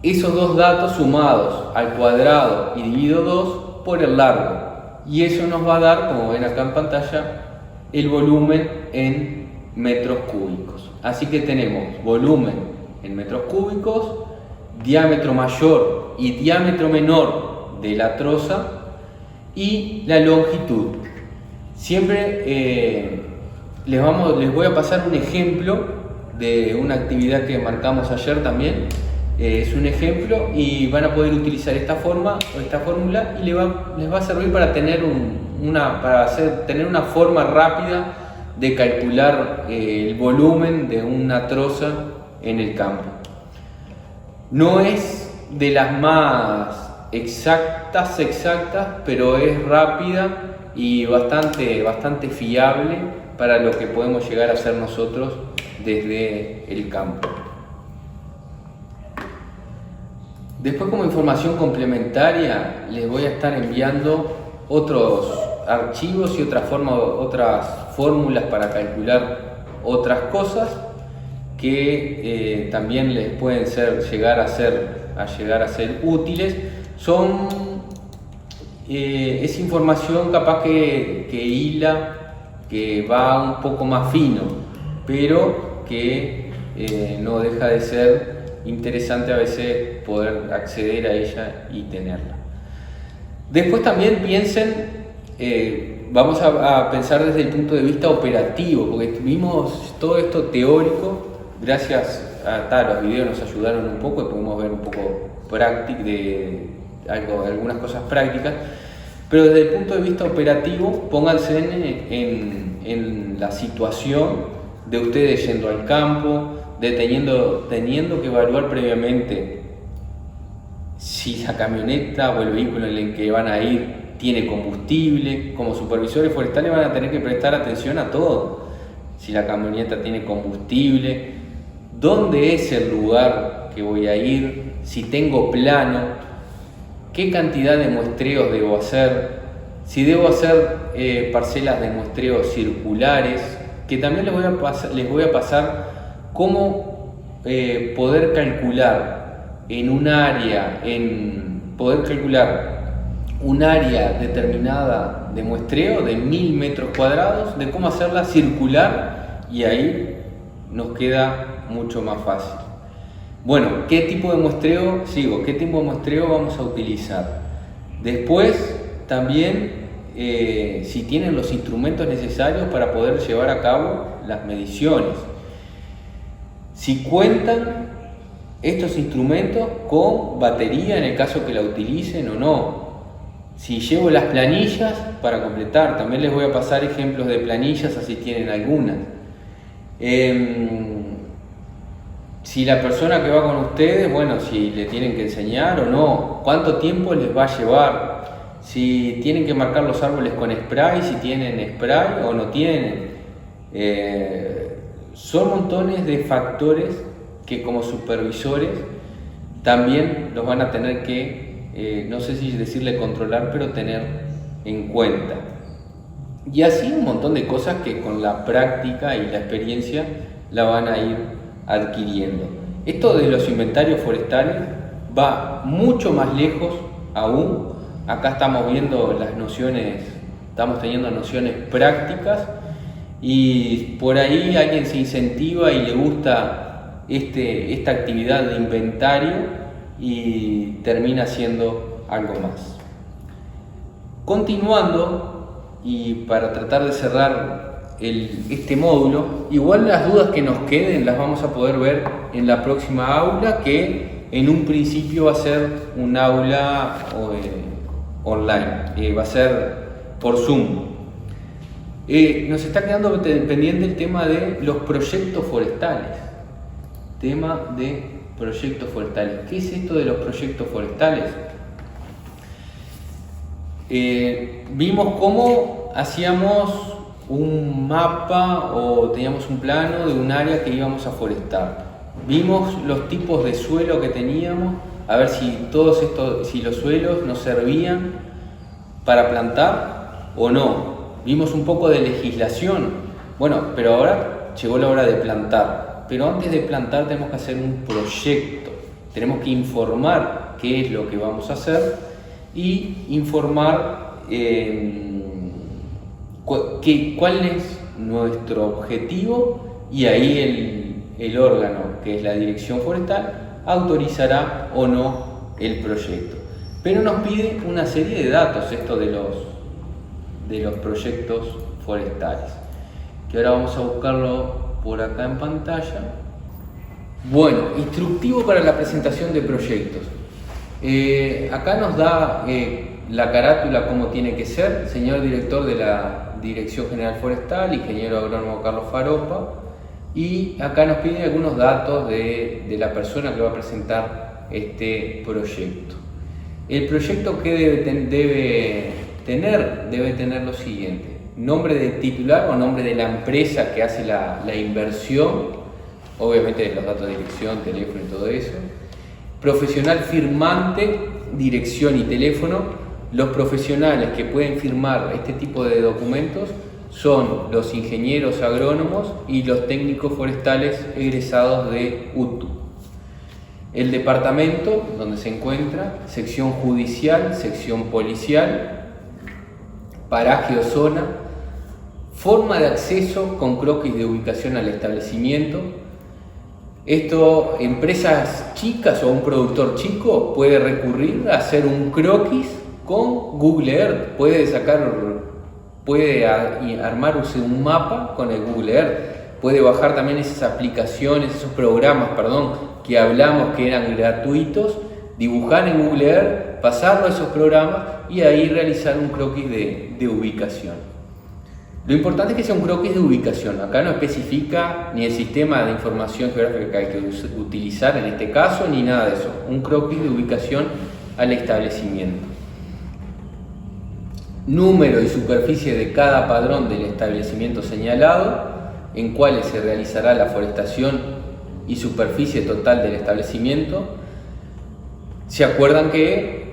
Esos dos datos sumados al cuadrado y dividido 2 por el largo, y eso nos va a dar, como ven acá en pantalla, el volumen en metros cúbicos. Así que tenemos volumen en metros cúbicos, diámetro mayor y diámetro menor de la troza y la longitud. Siempre les voy a pasar un ejemplo de una actividad que marcamos ayer también. Es un ejemplo y van a poder utilizar esta fórmula y les va a servir para tener una forma rápida de calcular el volumen de una troza en el campo. No es de las más exactas, pero es rápida y bastante fiable para lo que podemos llegar a hacer nosotros desde el campo. Después, como información complementaria, les voy a estar enviando otros archivos y otras fórmulas para calcular otras cosas que también les pueden llegar a ser útiles. Es información capaz que hila, que va un poco más fino, pero que no deja de ser interesante a veces poder acceder a ella y tenerla. Después también piensen, vamos a pensar desde el punto de vista operativo, porque tuvimos todo esto teórico, gracias a los videos nos ayudaron un poco y pudimos ver un poco algunas cosas prácticas, pero desde el punto de vista operativo, pónganse en la situación de ustedes yendo al campo, teniendo que evaluar previamente si la camioneta o el vehículo en el que van a ir tiene combustible. Como supervisores forestales van a tener que prestar atención a todo. Si la camioneta tiene combustible, dónde es el lugar que voy a ir, si tengo plano, qué cantidad de muestreos debo hacer, si debo hacer parcelas de muestreo circulares, que también les voy a pasar cómo poder calcular un área determinada de muestreo de 1000 metros cuadrados, de cómo hacerla circular, y ahí nos queda mucho más fácil. Bueno, ¿qué tipo de muestreo vamos a utilizar? Después también si tienen los instrumentos necesarios para poder llevar a cabo las mediciones. Si cuentan estos instrumentos con batería en el caso que la utilicen o no. Si llevo las planillas para completar, también les voy a pasar ejemplos de planillas así tienen algunas. Si la persona que va con ustedes, bueno, si le tienen que enseñar o no, cuánto tiempo les va a llevar, si tienen que marcar los árboles con spray, si tienen spray o no tienen. Son montones de factores que como supervisores también los van a tener que, no sé si decirle controlar, pero tener en cuenta. Y así un montón de cosas que con la práctica y la experiencia la van a ir adquiriendo. Esto de los inventarios forestales va mucho más lejos aún. Acá estamos viendo las nociones, estamos teniendo nociones prácticas, y por ahí alguien se incentiva y le gusta esta actividad de inventario y termina siendo algo más. Continuando, y para tratar de cerrar este módulo, igual las dudas que nos queden las vamos a poder ver en la próxima aula, que en un principio va a ser un aula online, va a ser por Zoom. Nos está quedando pendiente el tema de los proyectos forestales. ¿Qué es esto de los proyectos forestales? Vimos cómo hacíamos un mapa o teníamos un plano de un área que íbamos a forestar. Vimos los tipos de suelo que teníamos, a ver si si los suelos nos servían para plantar o no. Vimos un poco de legislación. Bueno, pero ahora llegó la hora de plantar. Pero antes de plantar tenemos que hacer un proyecto. Tenemos que informar qué es lo que vamos a hacer y informar cuál es nuestro objetivo, y ahí el órgano, que es la Dirección Forestal, autorizará o no el proyecto. Pero nos pide una serie de datos esto de los proyectos forestales, que ahora vamos a buscarlo por acá en pantalla. Bueno, instructivo para la presentación de proyectos. Acá nos da la carátula cómo tiene que ser. Señor director de la Dirección General Forestal, ingeniero agrónomo Carlos Faropa, y acá nos pide algunos datos de la persona que va a presentar este proyecto. El proyecto que debe tener lo siguiente: nombre del titular o nombre de la empresa que hace la inversión, obviamente los datos de dirección, teléfono y todo eso, profesional firmante, dirección y teléfono. Los profesionales que pueden firmar este tipo de documentos son los ingenieros agrónomos y los técnicos forestales egresados de UTU. El departamento donde se encuentra, sección judicial, sección policial, paraje o zona, forma de acceso con croquis de ubicación al establecimiento, Esto, empresas chicas o un productor chico puede recurrir a hacer un croquis con Google Earth, puede armarse un mapa con el Google Earth, puede bajar también esas aplicaciones, esos programas, que hablamos que eran gratuitos, dibujar en Google Earth, pasarlo a esos programas y ahí realizar un croquis de ubicación. Lo importante es que sea un croquis de ubicación. Acá no especifica ni el sistema de información geográfica que hay que utilizar en este caso, ni nada de eso. Un croquis de ubicación al establecimiento. Número y superficie de cada padrón del establecimiento señalado, en cuáles se realizará la forestación y superficie total del establecimiento. ¿Se acuerdan que,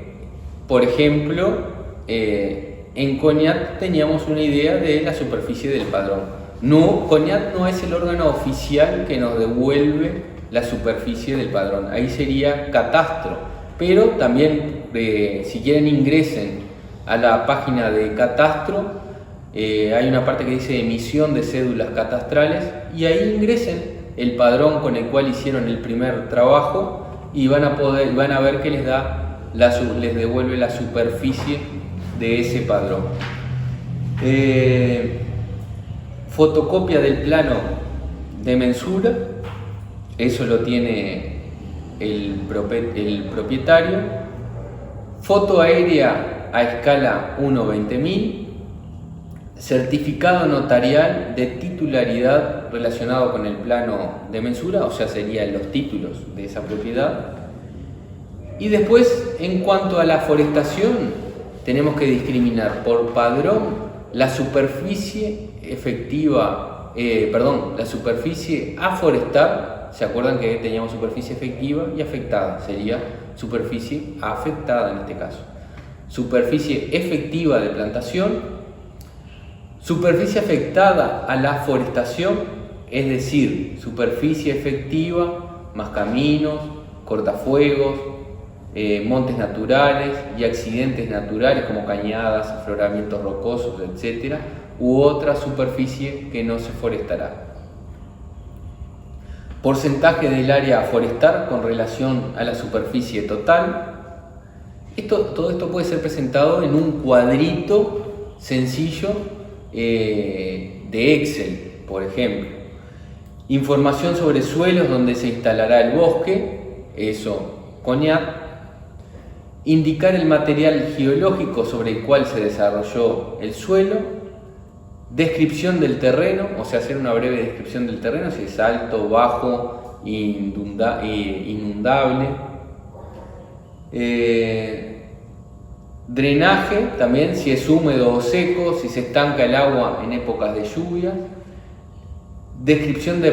por ejemplo, en CONIAT teníamos una idea de la superficie del padrón? No, CONIAT no es el órgano oficial que nos devuelve la superficie del padrón, ahí sería Catastro, pero también si quieren ingresen a la página de Catastro, hay una parte que dice emisión de cédulas catastrales y ahí ingresen el padrón con el cual hicieron el primer trabajo y van a ver que les devuelve la superficie de ese padrón. Fotocopia del plano de mensura, eso lo tiene el propietario. Foto aérea a escala 1/20.000, certificado notarial de titularidad relacionado con el plano de mensura, o sea, serían los títulos de esa propiedad. Y después, en cuanto a la forestación, tenemos que discriminar por padrón la superficie efectiva, la superficie a forestar. ¿Se acuerdan que teníamos superficie efectiva y afectada? Sería superficie afectada en este caso. Superficie efectiva de plantación, superficie afectada a la forestación, es decir, superficie efectiva más caminos, cortafuegos, montes naturales y accidentes naturales como cañadas, afloramientos rocosos, etc., u otra superficie que no se forestará. Porcentaje del área a forestar con relación a la superficie total. Todo esto puede ser presentado en un cuadrito sencillo de Excel, por ejemplo. Información sobre suelos donde se instalará el bosque, eso CONIAT. Indicar el material geológico sobre el cual se desarrolló el suelo. Descripción del terreno, o sea, hacer una breve descripción del terreno, si es alto, bajo, inundable. Drenaje, también si es húmedo o seco, si se estanca el agua en épocas de lluvia. Descripción de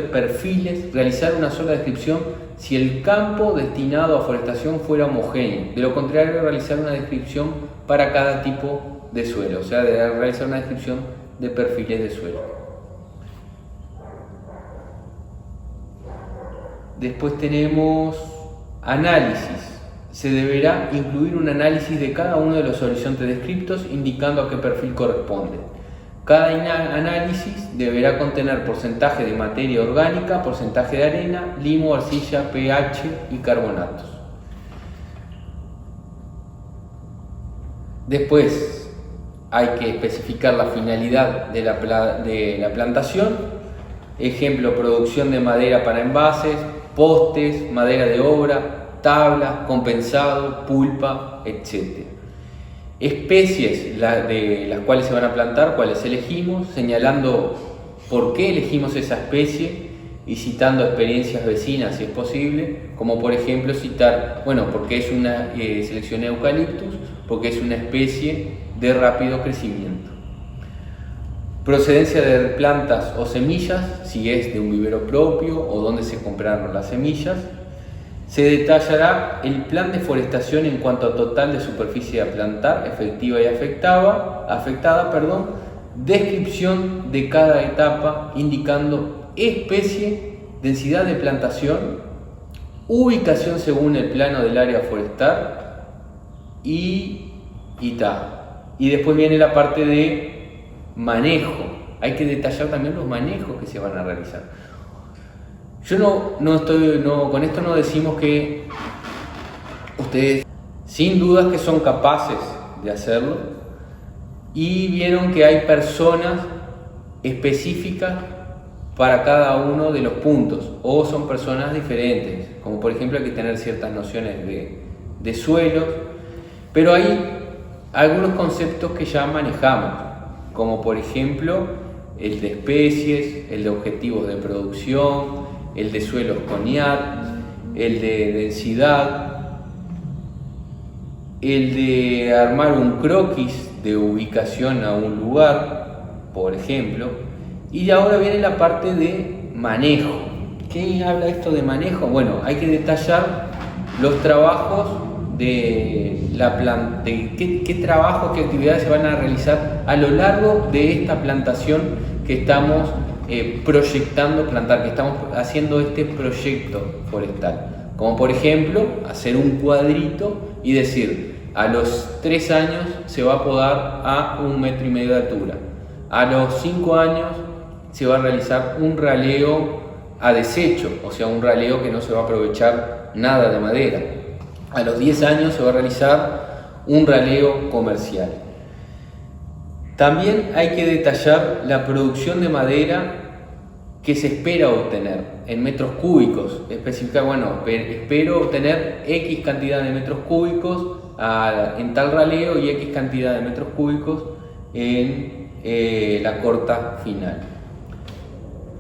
perfiles, realizar una sola descripción si el campo destinado a forestación fuera homogéneo. De lo contrario, realizar una descripción para cada tipo de suelo, o sea, de realizar una descripción de perfiles de suelo. Después tenemos análisis. Se deberá incluir un análisis de cada uno de los horizontes descriptos indicando a qué perfil corresponde. Cada análisis deberá contener porcentaje de materia orgánica, porcentaje de arena, limo, arcilla, pH y carbonatos. Después hay que especificar la finalidad de la plantación. Ejemplo, producción de madera para envases, postes, madera de obra, tablas, compensado, pulpa, etc. Especies de las cuales se van a plantar, cuáles elegimos, señalando por qué elegimos esa especie y citando experiencias vecinas si es posible, como por ejemplo citar, porque es una seleccioné eucaliptus, porque es una especie de rápido crecimiento. Procedencia de plantas o semillas, si es de un vivero propio o dónde se compraron las semillas. Se detallará el plan de forestación en cuanto a total de superficie a plantar, efectiva y afectada, descripción de cada etapa indicando especie, densidad de plantación, ubicación según el plano del área forestal y después viene la parte de manejo. hay que detallar también los manejos que se van a realizar. Yo con esto no decimos que ustedes, sin dudas que son capaces de hacerlo, y vieron que hay personas específicas para cada uno de los puntos, o son personas diferentes, como por ejemplo hay que tener ciertas nociones de suelos, pero hay algunos conceptos que ya manejamos, como por ejemplo el de especies, el de objetivos de producción, el de suelos con IAT, el de densidad, el de armar un croquis de ubicación a un lugar, por ejemplo, y ahora viene la parte de manejo. ¿Qué habla esto de manejo? Bueno, hay que detallar los trabajos de la planta, qué trabajos, qué actividades se van a realizar a lo largo de esta plantación que estamos proyectando plantar, que estamos haciendo este proyecto forestal. Como por ejemplo, hacer un cuadrito y decir, a los 3 años se va a podar a 1,5 metros de altura. A los 5 años se va a realizar un raleo a desecho, o sea, un raleo que no se va a aprovechar nada de madera. A los 10 años se va a realizar un raleo comercial. También hay que detallar la producción de madera que se espera obtener en metros cúbicos. Especificar, bueno, espero obtener X cantidad de metros cúbicos en tal raleo y X cantidad de metros cúbicos en la corta final.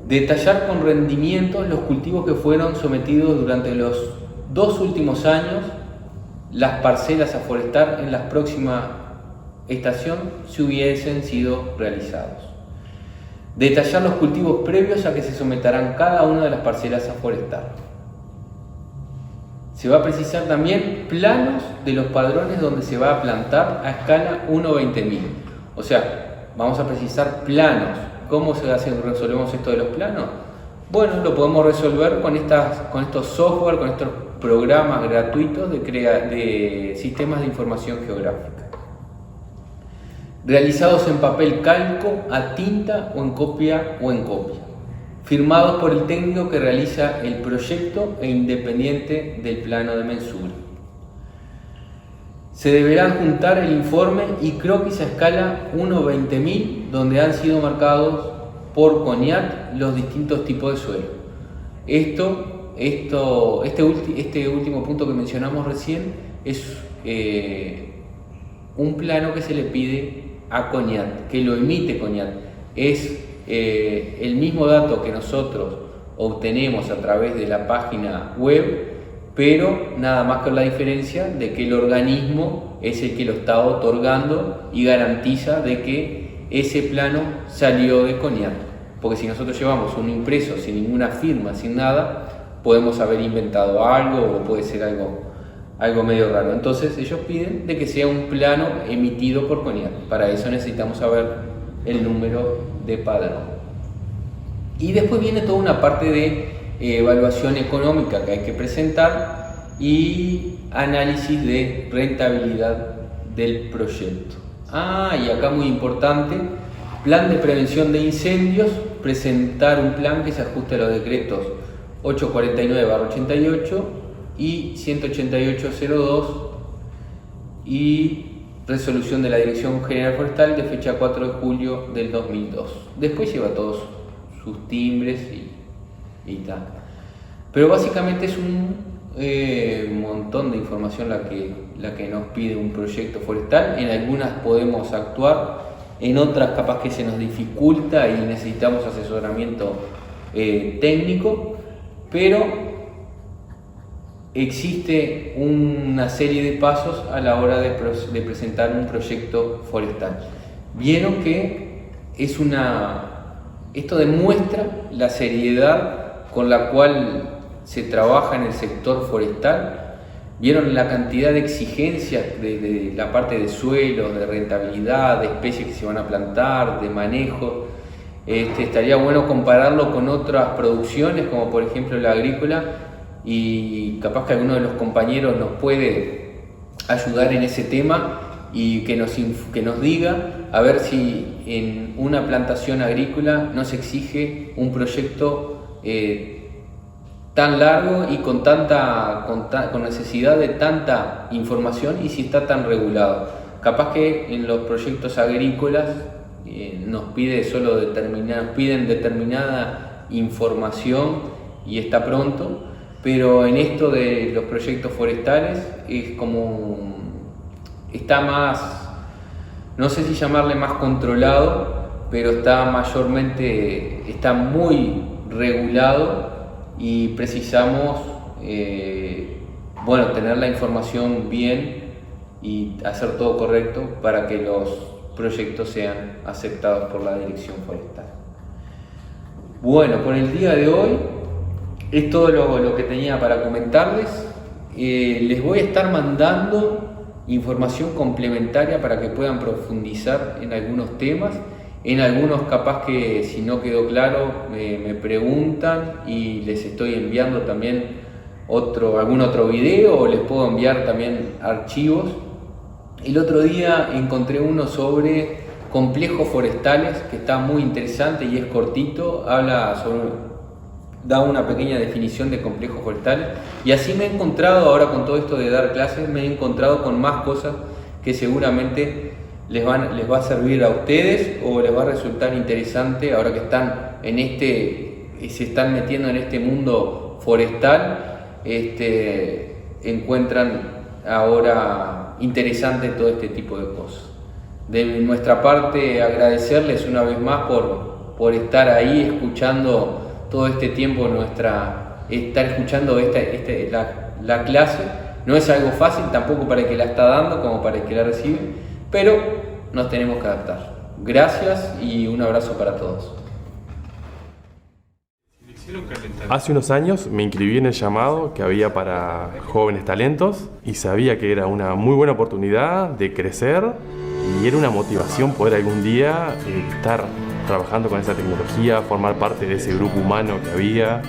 Detallar con rendimientos los cultivos que fueron sometidos durante los 2 últimos años, las parcelas a forestar en la próxima estación si hubiesen sido realizados. Detallar los cultivos previos a que se someterán cada una de las parcelas a forestar. Se va a precisar también planos de los padrones donde se va a plantar a escala 1/20.000. O sea, vamos a precisar planos. ¿Cómo resolvemos esto de los planos? Bueno, lo podemos resolver con estos software, con estos programas gratuitos de sistemas de información geográfica. Realizados en papel calco, a tinta o en copia firmados por el técnico que realiza el proyecto e independiente del plano de mensura. Se deberán juntar el informe y croquis a escala 1/20.000 donde han sido marcados por CONIAT los distintos tipos de suelo. Este último punto que mencionamos recién es un plano que se le pide a CONIAT, que lo emite CONIAT. Es el mismo dato que nosotros obtenemos a través de la página web, pero nada más con la diferencia de que el organismo es el que lo está otorgando y garantiza de que ese plano salió de CONIAT. Porque si nosotros llevamos un impreso sin ninguna firma, sin nada, podemos haber inventado algo o puede ser algo medio raro. Entonces ellos piden de que sea un plano emitido por CONIAT. Para eso necesitamos saber el número de padrón. Y después viene toda una parte de evaluación económica que hay que presentar y análisis de rentabilidad del proyecto. Y acá muy importante, plan de prevención de incendios, presentar un plan que se ajuste a los decretos 849/88 y 188/02 y resolución de la Dirección General Forestal de fecha 4 de julio del 2002. Después lleva todos sus timbres y tal. Pero básicamente es un montón de información la que nos pide un proyecto forestal. En algunas podemos actuar, en otras capaz que se nos dificulta y necesitamos asesoramiento técnico, pero existe una serie de pasos a la hora de presentar un proyecto forestal. Vieron que esto demuestra la seriedad con la cual se trabaja en el sector forestal. Vieron la cantidad de exigencias de la parte de suelos, de rentabilidad, de especies que se van a plantar, de manejo. Estaría bueno compararlo con otras producciones, como por ejemplo la agrícola, y capaz que alguno de los compañeros nos puede ayudar en ese tema y que nos diga a ver si en una plantación agrícola no se exige un proyecto tan largo y con necesidad de tanta información, y si está tan regulado. Capaz que en los proyectos agrícolas nos piden determinada información y está pronto, pero en esto de los proyectos forestales es como está más, no sé si llamarle más controlado, pero está muy regulado, y precisamos tener la información bien y hacer todo correcto para que los proyectos sean aceptados por la Dirección Forestal. Bueno, por el día de hoy es todo lo que tenía para comentarles. Les voy a estar mandando información complementaria para que puedan profundizar en algunos temas. En algunos capaz que si no quedó claro me preguntan y les estoy enviando también algún otro video, o les puedo enviar también archivos. El otro día encontré uno sobre complejos forestales que está muy interesante y es cortito, da una pequeña definición de complejos forestales, y así me he encontrado ahora con todo esto de dar clases, me he encontrado con más cosas que seguramente les va a servir a ustedes o les va a resultar interesante ahora que se están metiendo en este mundo forestal. Encuentran ahora interesante todo este tipo de cosas. De nuestra parte, agradecerles una vez más por estar ahí escuchando todo este tiempo estar escuchando la clase. No es algo fácil tampoco para el que la está dando como para el que la recibe, pero nos tenemos que adaptar. Gracias y un abrazo para todos. Hace unos años me inscribí en el llamado que había para jóvenes talentos y sabía que era una muy buena oportunidad de crecer, y era una motivación poder algún día estar trabajando con esa tecnología, formar parte de ese grupo humano que había.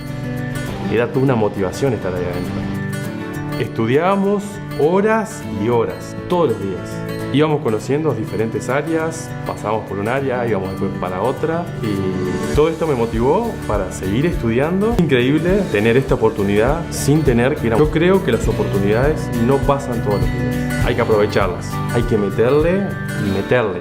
Era toda una motivación estar ahí adentro. Estudiábamos horas y horas, todos los días. Íbamos conociendo diferentes áreas, pasábamos por un área, íbamos después para otra, y todo esto me motivó para seguir estudiando. Es increíble tener esta oportunidad sin tener que ir a... Yo creo que las oportunidades no pasan todos los días. Hay que aprovecharlas, hay que meterle y meterle.